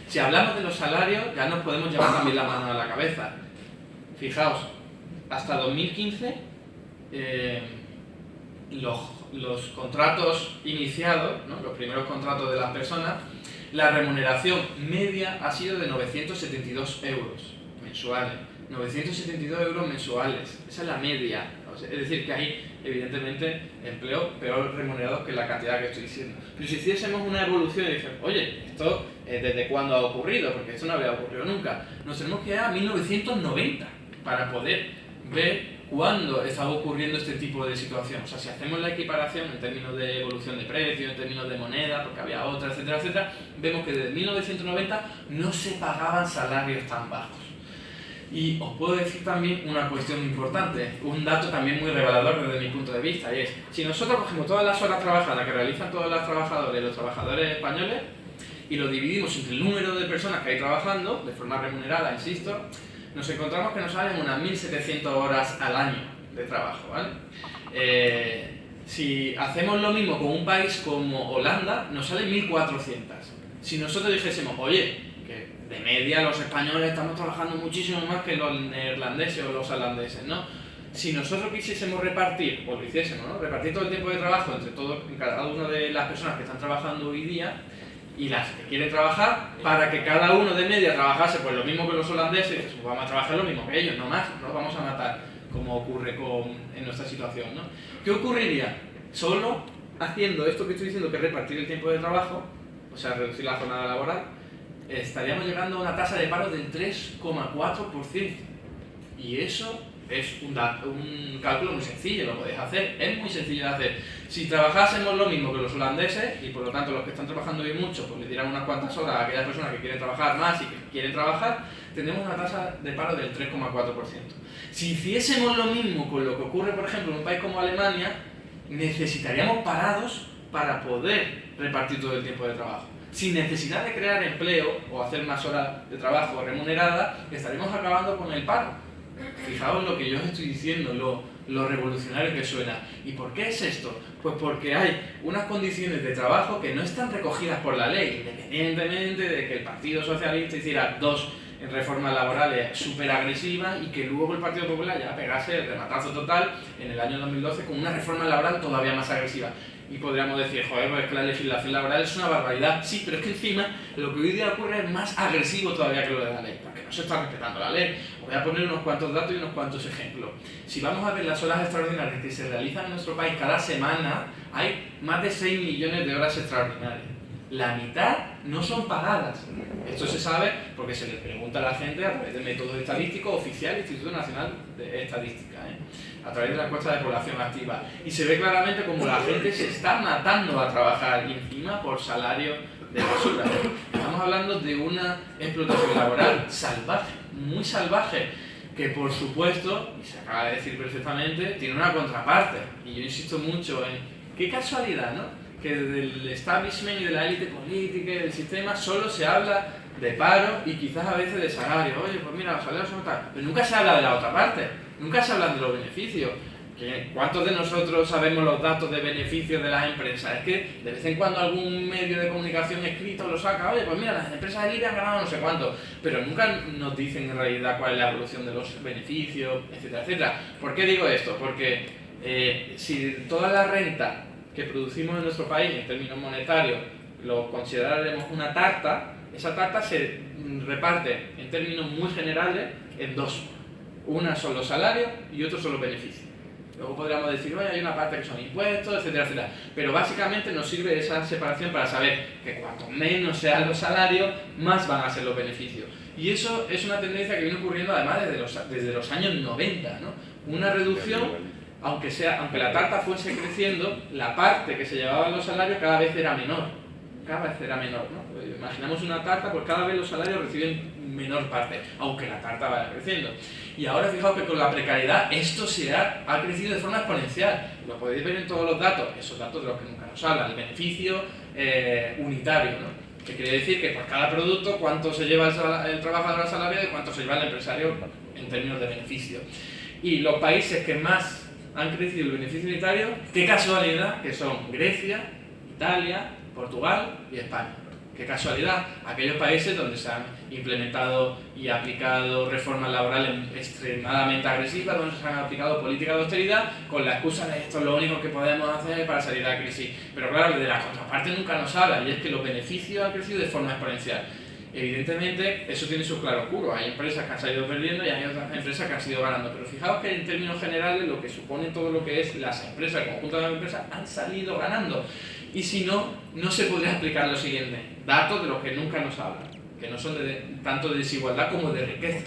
Si hablamos de los salarios, ya nos podemos llevar también la mano a la cabeza. Fijaos, hasta 2015 los contratos iniciados, ¿no?, los primeros contratos de las personas, la remuneración media ha sido de 972 euros mensuales. 972 euros mensuales, esa es la media. O sea, es decir, que hay evidentemente empleos peor remunerados que la cantidad que estoy diciendo. Pero si hiciésemos una evolución y dijéramos, oye, esto ¿desde cuándo ha ocurrido? Porque esto no había ocurrido nunca. Nos tenemos que ir a 1990 para poder ver cuándo estaba ocurriendo este tipo de situación. O sea, si hacemos la equiparación en términos de evolución de precios, en términos de moneda, porque había otra, etcétera, etcétera, vemos que desde 1990 no se pagaban salarios tan bajos. Y os puedo decir también una cuestión importante, un dato también muy revelador desde mi punto de vista, y es, si nosotros cogemos todas las horas trabajadas que realizan todos los trabajadores españoles, y lo dividimos entre el número de personas que hay trabajando, de forma remunerada, insisto, nos encontramos que nos salen unas 1.700 horas al año de trabajo, ¿vale? Si hacemos lo mismo con un país como Holanda, nos salen 1.400. Si nosotros dijésemos, oye, que de media los españoles estamos trabajando muchísimo más que los neerlandeses o los holandeses, ¿no? Si nosotros quisiésemos repartir, o lo hiciésemos, ¿no?, repartir todo el tiempo de trabajo entre cada una de las personas que están trabajando hoy día y las que quieren trabajar, para que cada uno de media trabajase pues lo mismo que los holandeses, pues vamos a trabajar lo mismo que ellos, no más, no los vamos a matar, como ocurre en nuestra situación, ¿no? ¿Qué ocurriría? Solo haciendo esto que estoy diciendo, que es repartir el tiempo de trabajo, o sea, reducir la jornada laboral, estaríamos llegando a una tasa de paro del 3,4%. Y eso es un cálculo muy sencillo, lo podéis hacer, es muy sencillo de hacer. Si trabajásemos lo mismo que los holandeses, y por lo tanto los que están trabajando hoy mucho, pues le dirán unas cuantas horas a aquellas personas que quieren trabajar más y que quieren trabajar, tendremos una tasa de paro del 3,4%. Si hiciésemos lo mismo con lo que ocurre, por ejemplo, en un país como Alemania, necesitaríamos parados para poder repartir todo el tiempo de trabajo. Sin necesidad de crear empleo o hacer más horas de trabajo remuneradas, estaremos acabando con el paro. Fijaos lo que yo os estoy diciendo, lo revolucionario que suena. ¿Y por qué es esto? Pues porque hay unas condiciones de trabajo que no están recogidas por la ley, independientemente de que el Partido Socialista hiciera dos reformas laborales súper agresivas y que luego el Partido Popular ya pegase el rematazo total en el año 2012 con una reforma laboral todavía más agresiva. Y podríamos decir, joder, pues es que la legislación laboral es una barbaridad. Sí, pero es que encima lo que hoy día ocurre es más agresivo todavía que lo de la ley, porque no se está respetando la ley. Os voy a poner unos cuantos datos y unos cuantos ejemplos. Si vamos a ver las horas extraordinarias que se realizan en nuestro país cada semana, hay más de 6 millones de horas extraordinarias. La mitad no son pagadas. Esto se sabe porque se le pregunta a la gente a través del método estadístico oficial del Instituto Nacional de Estadística, a través de la encuesta de población activa. Y se ve claramente como la gente se está matando a trabajar y encima por salario de basura. Estamos hablando de una explotación laboral salvaje, muy salvaje, que por supuesto, y se acaba de decir perfectamente, tiene una contraparte. Y yo insisto mucho en qué casualidad, ¿no?, que del establishment y de la élite política y del sistema solo se habla de paro y quizás a veces de salario. Oye, pues mira, los salarios son tal, pero nunca se habla de la otra parte, nunca se habla de los beneficios. ¿Cuántos de nosotros sabemos los datos de beneficios de las empresas? Es que de vez en cuando algún medio de comunicación escrito lo saca, oye, pues mira, las empresas de IRA han ganado no sé cuánto, pero nunca nos dicen en realidad cuál es la evolución de los beneficios, etcétera, etcétera. ¿Por qué digo esto? Porque si toda la renta que producimos en nuestro país en términos monetarios lo consideraremos una tarta, esa tarta se reparte en términos muy generales en dos. Una son los salarios y otro son los beneficios. Luego podríamos decir, oye, hay una parte que son impuestos, etcétera, etcétera. Pero básicamente nos sirve esa separación para saber que cuanto menos sean los salarios, más van a ser los beneficios. Y eso es una tendencia que viene ocurriendo además desde los años 90, ¿no? Una reducción. Aunque la tarta fuese creciendo, la parte que se llevaban los salarios cada vez era menor. cada vez era menor, ¿no? Imaginamos una tarta, pues cada vez los salarios reciben menor parte, aunque la tarta vaya creciendo. Y ahora fijaos que con la precariedad esto ha crecido de forma exponencial. Lo podéis ver en todos los datos, esos datos de los que nunca nos hablan, el beneficio unitario, ¿no? Que quiere decir que por cada producto cuánto se lleva el trabajador al salario y cuánto se lleva el empresario en términos de beneficio. Y los países que más han crecido el beneficio unitario, qué casualidad que son Grecia, Italia, Portugal y España. Qué casualidad, aquellos países donde se han implementado y aplicado reformas laborales extremadamente agresivas, donde se han aplicado políticas de austeridad con la excusa de esto es lo único que podemos hacer para salir de la crisis. Pero claro, de la contraparte nunca nos habla, y es que los beneficios han crecido de forma exponencial. Evidentemente, eso tiene sus claroscuros. Hay empresas que han salido perdiendo y hay otras empresas que han sido ganando. Pero fijaos que en términos generales lo que supone todo lo que es las empresas, el conjunto de las empresas, han salido ganando. Y si no, no se podría explicar lo siguiente. Datos de los que nunca nos hablan, que no son tanto de desigualdad como de riqueza.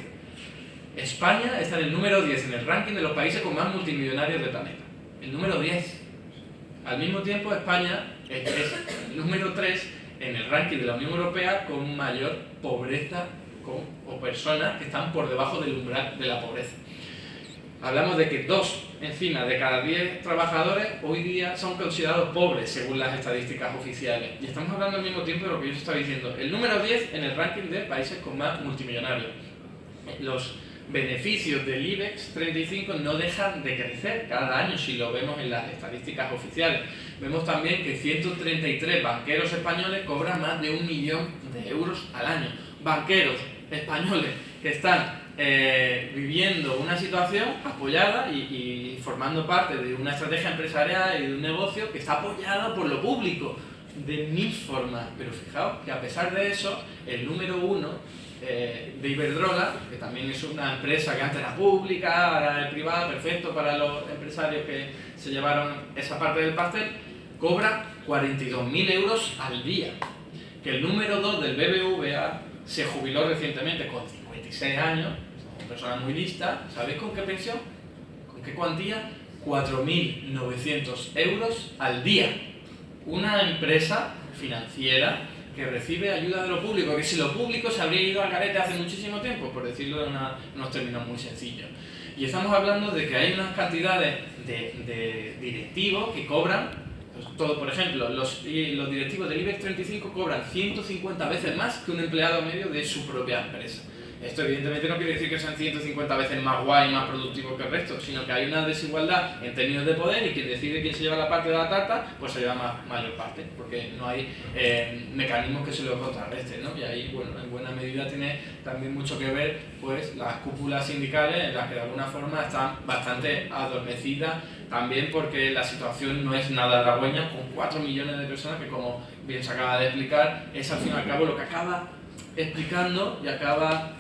España está en el número 10 en el ranking de los países con más multimillonarios del planeta. El número 10. Al mismo tiempo, España es el número 3 en el ranking de la Unión Europea con mayor pobreza o personas que están por debajo del umbral de la pobreza. Hablamos de que 2 encima de cada 10 trabajadores hoy día son considerados pobres según las estadísticas oficiales. Y estamos hablando al mismo tiempo de lo que yo os estaba diciendo. El número 10 en el ranking de países con más multimillonarios. Los beneficios del IBEX 35 no dejan de crecer cada año si lo vemos en las estadísticas oficiales. Vemos también que 133 banqueros españoles cobran más de 1 millón de euros al año. Banqueros españoles que están viviendo una situación apoyada y formando parte de una estrategia empresarial y de un negocio que está apoyado por lo público de 1000 formas. Pero fijaos que a pesar de eso, el número 1 de Iberdrola, que también es una empresa que antes era pública, ahora es privada, perfecto para los empresarios que se llevaron esa parte del pastel, cobra 42.000 euros al día. Que el número 2 del BBVA se jubiló recientemente con 56 años, una persona muy lista. ¿Sabéis con qué pensión? ¿Con qué cuantía? 4.900 euros al día. Una empresa financiera que recibe ayuda de lo público, que si lo público se habría ido al garete hace muchísimo tiempo, por decirlo en unos términos muy sencillos. Y estamos hablando de que hay unas cantidades de directivos que cobran, todo, por ejemplo, los directivos del IBEX 35 cobran 150 veces más que un empleado medio de su propia empresa. Esto evidentemente no quiere decir que sean 150 veces más guay y más productivos que el resto, sino que hay una desigualdad en términos de poder y quien decide quién se lleva la parte de la tarta, pues se lleva mayor parte, porque no hay mecanismos que se lo contrarresten, ¿no? Y ahí, bueno, en buena medida tiene también mucho que ver pues las cúpulas sindicales en las que de alguna forma están bastante adormecidas, también porque la situación no es nada halagüeña con 4 millones de personas que, como bien se acaba de explicar, es al fin y al cabo lo que acaba explicando y acaba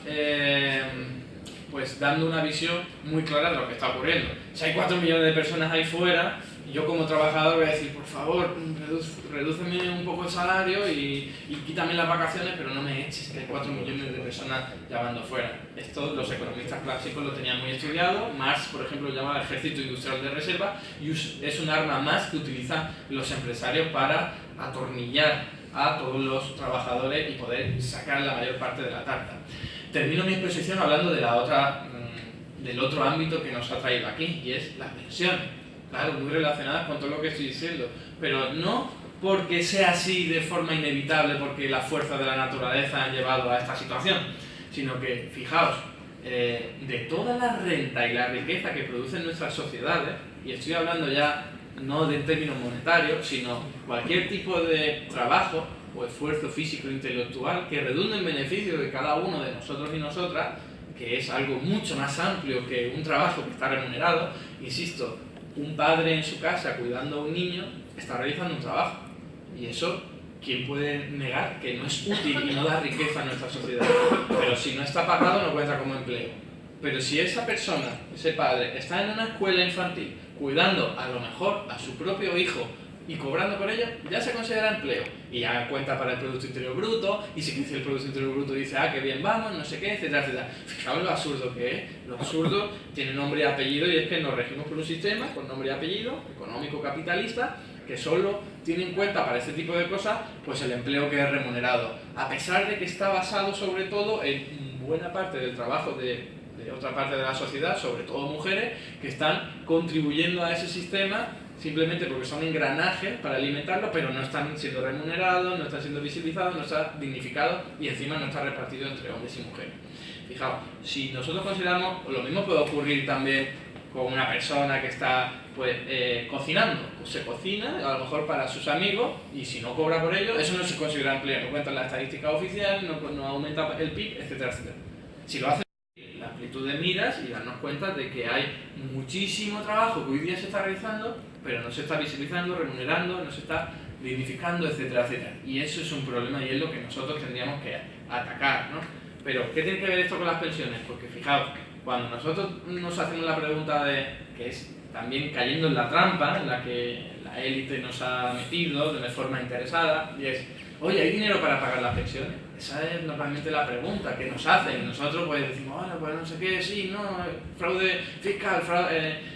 pues dando una visión muy clara de lo que está ocurriendo. Si hay 4 millones de personas ahí fuera, yo como trabajador voy a decir, por favor, redúceme un poco el salario y quítame las vacaciones, pero no me eches, que hay 4 millones de personas llamando fuera. Esto los economistas clásicos lo tenían muy estudiado. Marx, por ejemplo, lo llamaba ejército industrial de reserva, y es un arma más que utilizan los empresarios para atornillar a todos los trabajadores y poder sacar la mayor parte de la tarta. Termino mi exposición hablando de del otro ámbito que nos ha traído aquí, y es las pensiones. Claro, muy relacionadas con todo lo que estoy diciendo, pero no porque sea así de forma inevitable, porque las fuerzas de la naturaleza han llevado a esta situación, sino que, fijaos, de toda la renta y la riqueza que producen nuestras sociedades, y estoy hablando ya no de términos monetarios, sino cualquier tipo de trabajo o esfuerzo físico e intelectual que redunde en beneficio de cada uno de nosotros y nosotras, que es algo mucho más amplio que un trabajo que está remunerado. Insisto, un padre en su casa cuidando a un niño está realizando un trabajo, y eso, ¿quién puede negar que no es útil y no da riqueza a nuestra sociedad? Pero si no está pagado no cuenta como empleo. Pero si esa persona, ese padre, está en una escuela infantil cuidando a lo mejor a su propio hijo y cobrando por ello, ya se considera empleo, y ya cuenta para el Producto Interior Bruto, y si crece el Producto Interior Bruto dice, ah, qué bien vamos, no sé qué, etcétera, etcétera. Fijaos lo absurdo que es. Lo absurdo tiene nombre y apellido, y es que nos regimos por un sistema con nombre y apellido, económico capitalista, que solo tiene en cuenta para este tipo de cosas pues el empleo que es remunerado, a pesar de que está basado sobre todo en buena parte del trabajo de otra parte de la sociedad, sobre todo mujeres, que están contribuyendo a ese sistema simplemente porque son engranajes para alimentarlo, pero no están siendo remunerados, no están siendo visibilizados, no están dignificados y encima no está repartido entre hombres y mujeres. Fijaos, si nosotros consideramos, lo mismo puede ocurrir también con una persona que está pues, cocinando, pues se cocina a lo mejor para sus amigos y si no cobra por ello, eso no se considera empleo, no cuenta la estadística oficial, no aumenta el PIB, etcétera, etcétera. Si lo hace la amplitud de miras y darnos cuenta de que hay muchísimo trabajo que hoy día se está realizando, pero no se está visibilizando, remunerando, no se está dignificando, etcétera, etcétera. Y eso es un problema y es lo que nosotros tendríamos que atacar, ¿no? Pero, ¿qué tiene que ver esto con las pensiones? Porque fijaos, cuando nosotros nos hacemos la pregunta que es también cayendo en la trampa en la que la élite nos ha metido de forma interesada, y es, oye, ¿hay dinero para pagar las pensiones? Esa es normalmente la pregunta que nos hacen. Nosotros pues decimos, bueno, pues no sé qué, sí, no, fraude fiscal,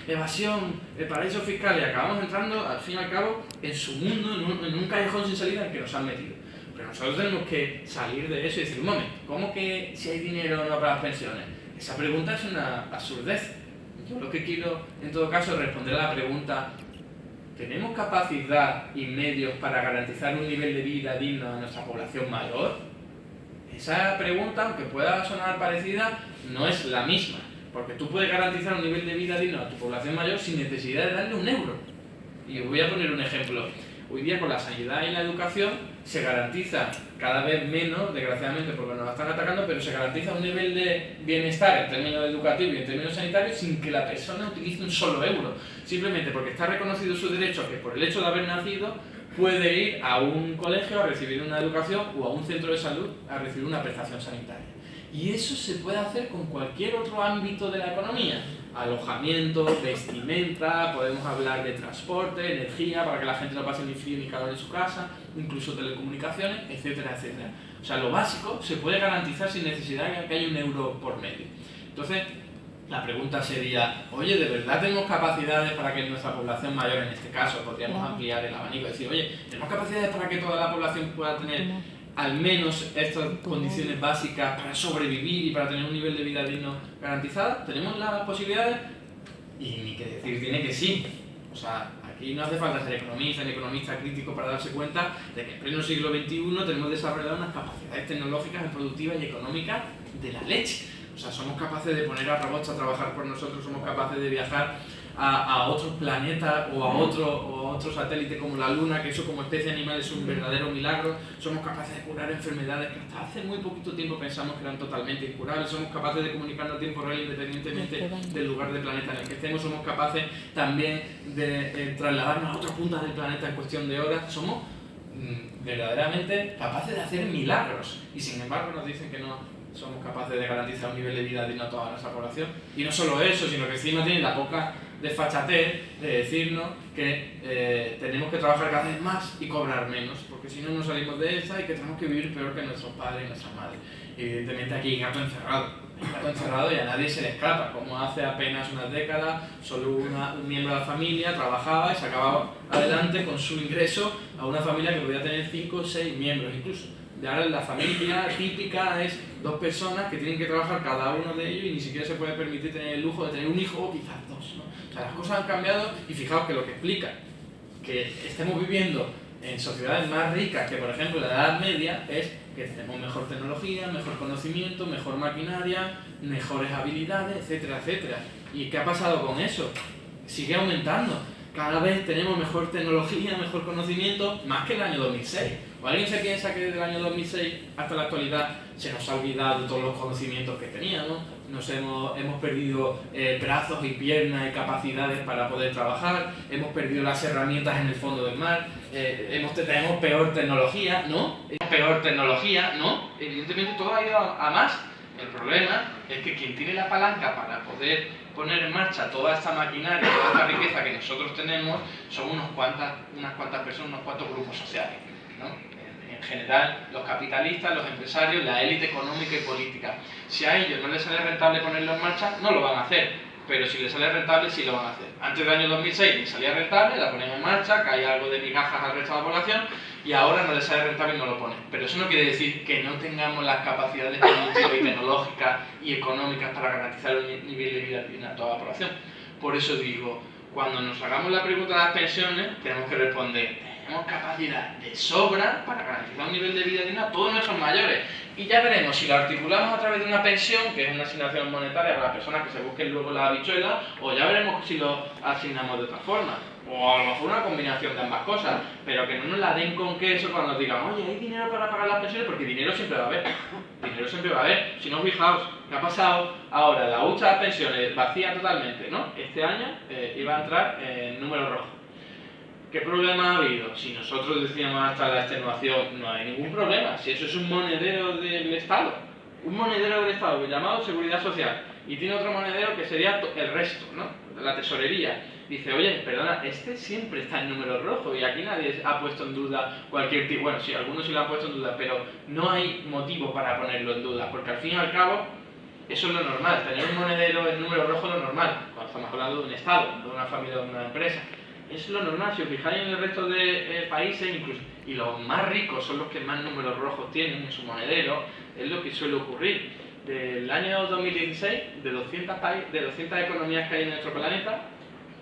evasión, paraíso fiscal, y acabamos entrando, al fin y al cabo, en su mundo, en un callejón sin salida en el que nos han metido. Pero nosotros tenemos que salir de eso y decir, un momento, ¿cómo que si hay dinero no para las pensiones? Esa pregunta es una absurdez. Yo lo que quiero, en todo caso, es responder a la pregunta, ¿tenemos capacidad y medios para garantizar un nivel de vida digno a nuestra población mayor? Esa pregunta, aunque pueda sonar parecida, no es la misma, porque tú puedes garantizar un nivel de vida digno a tu población mayor sin necesidad de darle un euro. Y os voy a poner un ejemplo. Hoy día con la sanidad y la educación se garantiza cada vez menos, desgraciadamente porque nos la están atacando, pero se garantiza un nivel de bienestar en términos educativos y en términos sanitarios sin que la persona utilice un solo euro. Simplemente porque está reconocido su derecho a que por el hecho de haber nacido puede ir a un colegio a recibir una educación o a un centro de salud a recibir una prestación sanitaria. Y eso se puede hacer con cualquier otro ámbito de la economía. Alojamiento, vestimenta, podemos hablar de transporte, energía, para que la gente no pase ni frío ni calor en su casa, incluso telecomunicaciones, etcétera, etcétera. O sea, lo básico se puede garantizar sin necesidad de que haya un euro por medio. Entonces, la pregunta sería, oye, ¿de verdad tenemos capacidades para que nuestra población mayor, en este caso, podríamos ampliar el abanico y decir, oye, ¿tenemos capacidades para que toda la población pueda tener al menos estas condiciones básicas para sobrevivir y para tener un nivel de vida digno garantizado? ¿Tenemos las posibilidades? Y ni que decir tiene que sí. O sea, aquí no hace falta ser economista ni economista crítico para darse cuenta de que en pleno siglo XXI tenemos desarrollado unas capacidades tecnológicas, productivas y económicas de la leche. O sea, somos capaces de poner a robots a trabajar por nosotros, somos capaces de viajar a otros planetas o a otro satélite como la Luna, que eso como especie animal es un verdadero milagro. Somos capaces de curar enfermedades que hasta hace muy poquito tiempo pensamos que eran totalmente incurables. Somos capaces de comunicarnos a tiempo real independientemente del lugar del planeta en el que estemos. Somos capaces también de trasladarnos a otras puntas del planeta en cuestión de horas. Somos verdaderamente capaces de hacer milagros y sin embargo nos dicen que no somos capaces de garantizar un nivel de vida digno a toda nuestra población. Y no solo eso, sino que encima tienen la poca desfachatez de decirnos que tenemos que trabajar cada vez más y cobrar menos, porque si no nos salimos de esa y que tenemos que vivir peor que nuestros padres y nuestras madres. Evidentemente aquí hay gato encerrado y a nadie se le escapa. Como hace apenas unas décadas, solo un miembro de la familia trabajaba y sacaba adelante con su ingreso a una familia que podía tener 5 o 6 miembros incluso. Y ahora la familia típica es 2 personas que tienen que trabajar cada uno de ellos y ni siquiera se puede permitir tener el lujo de tener un hijo o quizás 2, ¿no? O sea, las cosas han cambiado y fijaos que lo que explica que estemos viviendo en sociedades más ricas que, por ejemplo, la Edad Media es que tenemos mejor tecnología, mejor conocimiento, mejor maquinaria, mejores habilidades, etcétera, etcétera. ¿Y qué ha pasado con eso? Sigue aumentando. Cada vez tenemos mejor tecnología, mejor conocimiento, más que el año 2006. ¿O alguien se piensa que desde el año 2006 hasta la actualidad se nos ha olvidado todos los conocimientos que teníamos? Hemos perdido brazos y piernas y capacidades para poder trabajar, hemos perdido las herramientas en el fondo del mar, tenemos peor tecnología, ¿no? Evidentemente todo ha ido a más. El problema es que quien tiene la palanca para poder poner en marcha toda esta maquinaria, toda esta riqueza que nosotros tenemos, son unas cuantas personas, unos cuantos grupos sociales, ¿no? En general, los capitalistas, los empresarios, la élite económica y política. Si a ellos no les sale rentable ponerlo en marcha, no lo van a hacer. pero si les sale rentable sí lo van a hacer. Antes del año 2006 les salía rentable, la ponen en marcha, cae algo de migajas al resto de la población y ahora no les sale rentable y no lo ponen. Pero eso no quiere decir que no tengamos las capacidades productivas y tecnológicas y económicas para garantizar un nivel de vida digna a toda la población. Por eso digo, cuando nos hagamos la pregunta de las pensiones, tenemos que responder, tenemos capacidad de sobra para garantizar un nivel de vida digno a todos nuestros mayores. Y ya veremos si lo articulamos a través de una pensión, que es una asignación monetaria para las personas que se busquen luego la habichuela, o ya veremos si lo asignamos de otra forma. O a lo mejor una combinación de ambas cosas, pero que no nos la den con queso cuando nos digan, oye, ¿hay dinero para pagar las pensiones? Porque dinero siempre va a haber. Dinero siempre va a haber. Si no, fijaos, ¿qué ha pasado? Ahora, la hucha de las pensiones vacía totalmente, ¿no? Este año iba a entrar en número rojo. ¿Qué problema ha habido? Si nosotros decíamos hasta la extenuación, no hay ningún problema. Si eso es un monedero del Estado. Un monedero del Estado llamado Seguridad Social. Y tiene otro monedero que sería el resto, ¿no? La tesorería. Dice, oye, perdona, este siempre está en número rojo y aquí nadie ha puesto en duda cualquier tipo. Bueno, sí, algunos sí lo han puesto en duda, pero no hay motivo para ponerlo en duda, porque al fin y al cabo, eso es lo normal. Tener un monedero en número rojo es lo normal, cuando estamos hablando de un Estado, de una familia o de una empresa. Es lo normal, si os fijáis en el resto de países, incluso, y los más ricos son los que más números rojos tienen en su monedero, es lo que suele ocurrir. Del año 2016, de 200 economías que hay en nuestro planeta,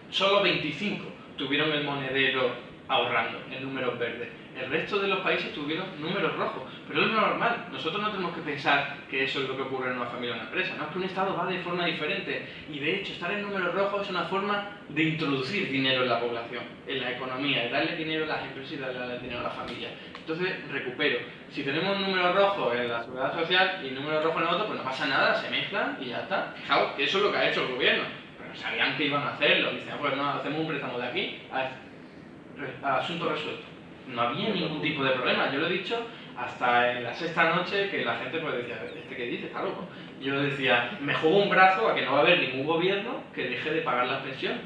solo 25 tuvieron el monedero ahorrando en números verdes. El resto de los países tuvieron números rojos, pero es lo normal. Nosotros no tenemos que pensar que eso es lo que ocurre en una familia o en una empresa. No, es que un Estado va de forma diferente y de hecho estar en números rojos es una forma de introducir dinero en la población, en la economía, de darle dinero a las empresas y darle dinero a la familia. Entonces, recupero. Si tenemos un número rojo en la seguridad social y un número rojo en el otro, pues no pasa nada, se mezclan y ya está. Fijaos, que eso es lo que ha hecho el gobierno. Pero sabían que iban a hacerlo. Dicen, pues no, hacemos un préstamo de aquí a asunto resuelto. No había ningún tipo de problema. Yo lo he dicho hasta en la sexta noche que la gente pues decía, ¿este qué dice? Está loco. Yo decía, me juego un brazo a que no va a haber ningún gobierno que deje de pagar las pensiones.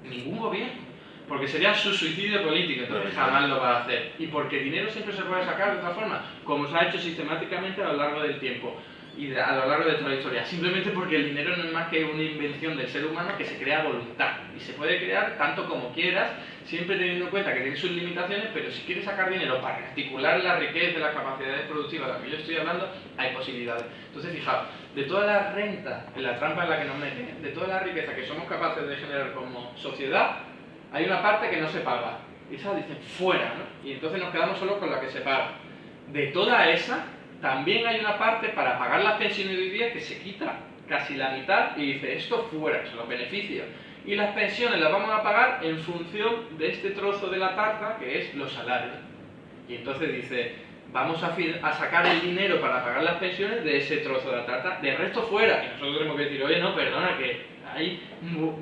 Ningún gobierno. Porque sería su suicidio político, entonces jamás lo va a hacer. Y porque dinero siempre se puede sacar de otra forma, como se ha hecho sistemáticamente a lo largo del tiempo y a lo largo de toda la historia. Simplemente porque el dinero no es más que una invención del ser humano que se crea a voluntad. Y se puede crear tanto como quieras, siempre teniendo en cuenta que tiene sus limitaciones, pero si quieres sacar dinero para articular la riqueza y las capacidades productivas de las que yo estoy hablando, hay posibilidades. Entonces, fijaos, de toda la renta, en la trampa en la que nos meten, de toda la riqueza que somos capaces de generar como sociedad, hay una parte que no se paga. Y esa dicen fuera, ¿no? Y entonces nos quedamos solo con la que se paga. De toda esa, también hay una parte para pagar las pensiones de hoy día que se quita casi la mitad y dice esto fuera, son los beneficios. Y las pensiones las vamos a pagar en función de este trozo de la tarta que es los salarios. Y entonces dice, vamos a sacar el dinero para pagar las pensiones de ese trozo de la tarta, del resto fuera. Y nosotros tenemos que decir, oye, no, perdona, que hay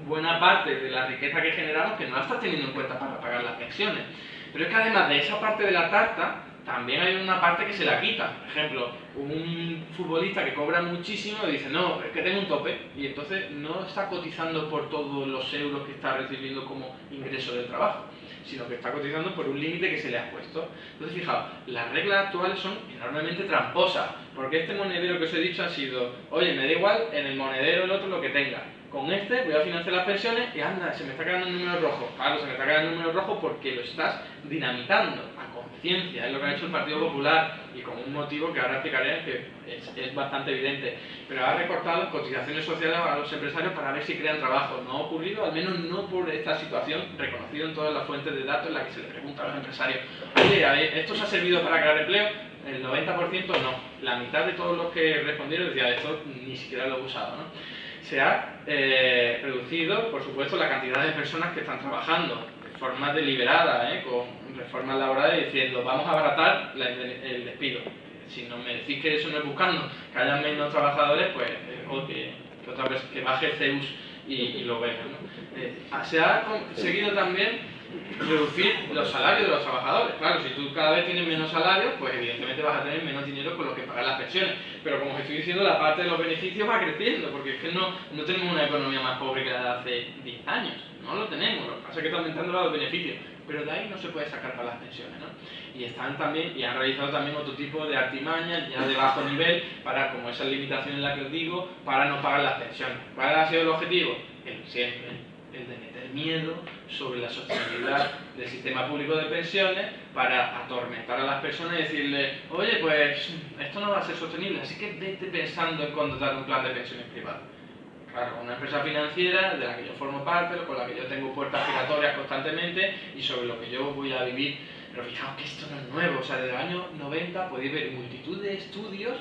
buena parte de la riqueza que generamos que no la estás teniendo en cuenta para pagar las pensiones. Pero es que además de esa parte de la tarta, también hay una parte que se la quita. Por ejemplo, un futbolista que cobra muchísimo dice, no, es que tengo un tope. Y entonces no está cotizando por todos los euros que está recibiendo como ingreso del trabajo, sino que está cotizando por un límite que se le ha puesto. Entonces, fijaos, las reglas actuales son enormemente tramposas, porque este monedero que os he dicho ha sido, oye, me da igual en el monedero el otro lo que tenga. Con este voy a financiar las pensiones y anda, se me está quedando el número rojo. Claro, se me está quedando el número rojo porque lo estás dinamitando a conciencia. Es lo que ha hecho el Partido Popular y con un motivo que ahora explicaré que es bastante evidente. Pero ha recortado cotizaciones sociales a los empresarios para ver si crean trabajo. No ha ocurrido, al menos no por esta situación, reconocido en todas las fuentes de datos en las que se le pregunta a los empresarios. Oye, ¿esto se ha servido para crear empleo? El 90% no. La mitad de todos los que respondieron decía, esto ni siquiera lo he usado, ¿no? Se ha reducido, por supuesto, la cantidad de personas que están trabajando de forma deliberada, con reformas laborales diciendo vamos a abaratar el despido. Si no me decís que eso no es buscando que haya menos trabajadores, pues o que otra vez que baje Zeus y lo vea, ¿no? Se ha conseguido también reducir los salarios de los trabajadores. Claro, si tú cada vez tienes menos salarios, pues evidentemente vas a tener menos dinero con lo que pagar las pensiones. Pero como os estoy diciendo, la parte de los beneficios va creciendo, porque es que no tenemos una economía más pobre que la de hace 10 años. No lo tenemos, lo que pasa es que está aumentando los beneficios. pero de ahí no se puede sacar para las pensiones, ¿no? Y están también, y han realizado también otro tipo de artimañas ya de bajo nivel para, como esa limitación en la que os digo, para no pagar las pensiones. ¿Cuál ha sido el objetivo? Siempre el de meter miedo sobre la sostenibilidad del sistema público de pensiones para atormentar a las personas y decirles, oye, pues esto no va a ser sostenible, así que vete pensando en contratar un plan de pensiones privado. Claro, una empresa financiera de la que yo formo parte, con la que yo tengo puertas giratorias constantemente y sobre lo que yo voy a vivir. Pero fijaos que esto no es nuevo, o sea, desde el año 90 podéis ver multitud de estudios,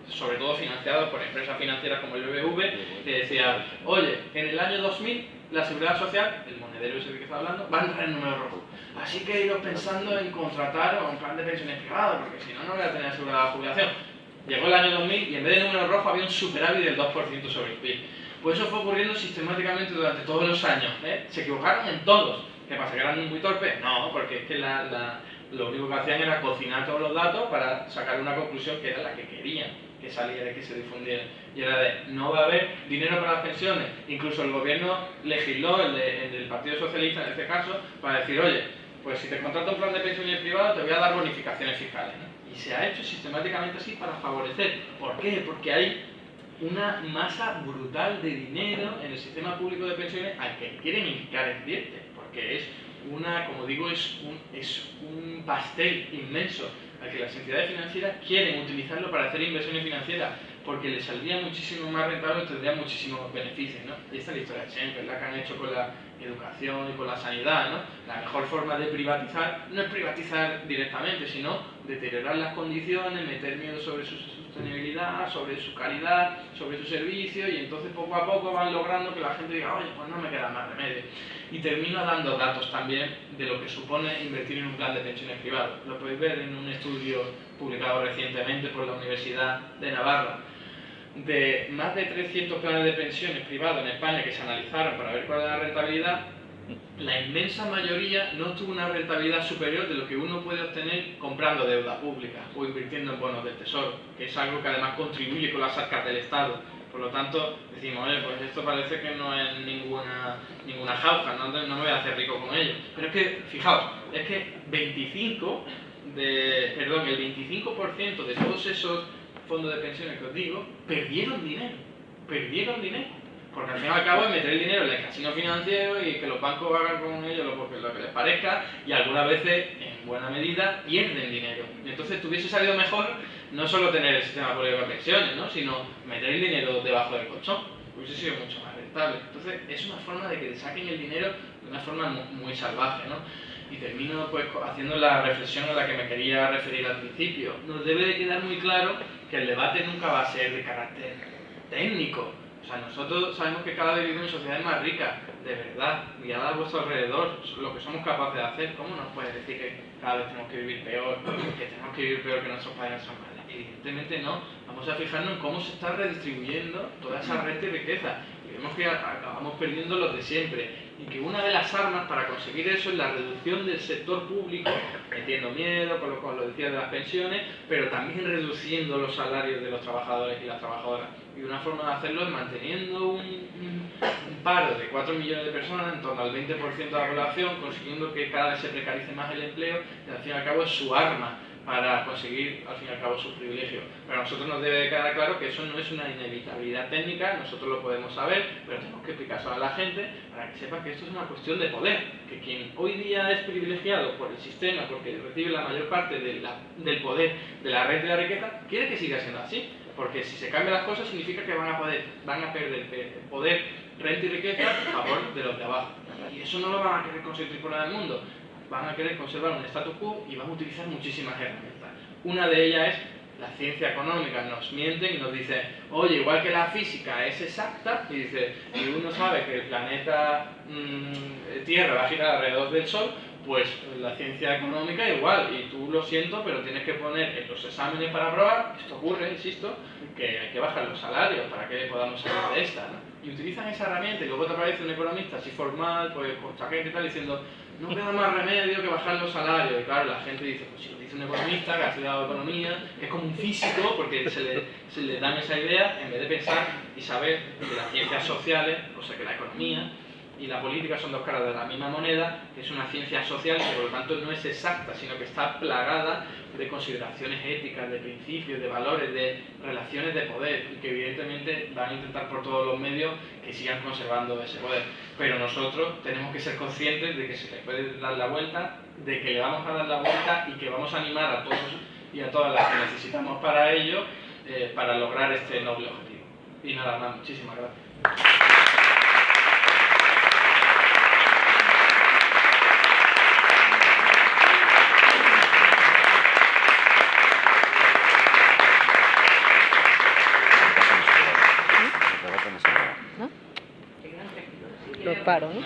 sobre todo financiados por empresas financieras como el BBV, que decía, oye, en el año 2000 la Seguridad Social, el monedero ese de que está hablando, va a entrar en número rojo. Así que he ido pensando en contratar un plan de pensiones privado, porque si no, no voy a tener asegurada la jubilación. Llegó el año 2000 y en vez de número rojo había un superávit del 2% sobre el PIB. Pues eso fue ocurriendo sistemáticamente durante todos los años. Se equivocaron en todos. ¿Qué pasa? ¿Que eran muy torpes? No, porque es que lo único que hacían era cocinar todos los datos para sacar una conclusión que era la que querían que saliera, que se difundiera. Y era de, no va a haber dinero para las pensiones. Incluso el gobierno legisló, el Partido Socialista en este caso, para decir, oye, pues si te contrato un plan de pensiones privado te voy a dar bonificaciones fiscales, ¿no? Y se ha hecho sistemáticamente así para favorecer. ¿Por qué? Porque hay una masa brutal de dinero en el sistema público de pensiones al que quieren indicar el diente, porque es como digo, es un pastel inmenso al que las entidades financieras quieren utilizarlo para hacer inversiones financieras, porque les saldría muchísimo más rentable y tendrían muchísimos beneficios, ¿no? Y esta es la historia de siempre, la que han hecho con la educación y con la sanidad, ¿no? La mejor forma de privatizar no es privatizar directamente, sino deteriorar las condiciones, meter miedo sobre su sostenibilidad, sobre su calidad, sobre su servicio, y entonces poco a poco van logrando que la gente diga, oye, pues no me queda más remedio. Y termino dando datos también de lo que supone invertir en un plan de pensiones privado. Lo podéis ver en un estudio publicado recientemente por la Universidad de Navarra. De más de 300 planes de pensiones privados en España que se analizaron para ver cuál era la rentabilidad, la inmensa mayoría no tuvo una rentabilidad superior de lo que uno puede obtener comprando deuda pública o invirtiendo en bonos del Tesoro, que es algo que además contribuye con las arcas del Estado. Por lo tanto, decimos, oye, pues esto parece que no es ninguna jauja, no me voy a hacer rico con ello. Pero es que, fijaos, es que el 25% de todos esos fondos de pensiones que os digo, perdieron dinero. Porque al fin y al cabo es meter el dinero en el casino financiero y que los bancos hagan con ellos lo que les parezca, y algunas veces, en buena medida, pierden dinero. Y entonces tuviese salido mejor no solo tener el sistema público de pensiones, ¿no? Sino meter el dinero debajo del colchón. Hubiese sido mucho más rentable. Entonces es una forma de que te saquen el dinero de una forma muy salvaje, ¿no? Y termino pues haciendo la reflexión a la que me quería referir al principio. Nos debe de quedar muy claro que el debate nunca va a ser de carácter técnico. O sea, nosotros sabemos que cada vez vivimos en sociedades más ricas, de verdad. Mirad a vuestro alrededor, lo que somos capaces de hacer. ¿Cómo nos puedes decir que cada vez tenemos que vivir peor, que tenemos que vivir peor que nuestros padres y nuestras madres? Evidentemente no. Vamos a fijarnos en cómo se está redistribuyendo toda esa red de riqueza. Y vemos que acabamos perdiendo los de siempre. Y que una de las armas para conseguir eso es la reducción del sector público, metiendo miedo, con lo decía de las pensiones, pero también reduciendo los salarios de los trabajadores y las trabajadoras. Y una forma de hacerlo es manteniendo un paro de 4 millones de personas, en torno al 20% de la población, consiguiendo que cada vez se precarice más el empleo, y al fin y al cabo es su arma para conseguir, al fin y al cabo, sus privilegios. Pero a nosotros nos debe quedar claro que eso no es una inevitabilidad técnica, nosotros lo podemos saber, pero tenemos que explicárselo a la gente para que sepa que esto es una cuestión de poder, que quien hoy día es privilegiado por el sistema, porque recibe la mayor parte del poder de la red de la riqueza, quiere que siga siendo así, porque si se cambian las cosas significa que van a perder poder, renta y riqueza a favor de los de abajo. Y eso no lo van a querer conseguir por nada del mundo. Van a querer conservar un status quo y van a utilizar muchísimas herramientas. Una de ellas es la ciencia económica. Nos mienten y nos dicen, oye, igual que la física es exacta, y dice, y uno sabe que el planeta Tierra va a girar alrededor del Sol, pues la ciencia económica igual, y tú lo siento, pero tienes que poner en los exámenes para aprobar, esto ocurre, insisto, que hay que bajar los salarios para que podamos salir de esta, ¿no? Y utilizan esa herramienta y luego te aparece un economista así formal, pues con chaqueta y tal, diciendo, no queda más remedio que bajar los salarios. Y claro, la gente dice, pues si lo dice un economista que ha estudiado economía, que es como un físico, porque se le dan esa idea, en vez de pensar y saber de las ciencias sociales, o sea que la economía, y la política son dos caras de la misma moneda, es una ciencia social que por lo tanto no es exacta, sino que está plagada de consideraciones éticas, de principios, de valores, de relaciones de poder, y que evidentemente van a intentar por todos los medios que sigan conservando ese poder. Pero nosotros tenemos que ser conscientes de que se le puede dar la vuelta, de que le vamos a dar la vuelta y que vamos a animar a todos y a todas las que necesitamos para ello, para lograr este noble objetivo. Y nada más, muchísimas gracias. Lo paro, ¿no?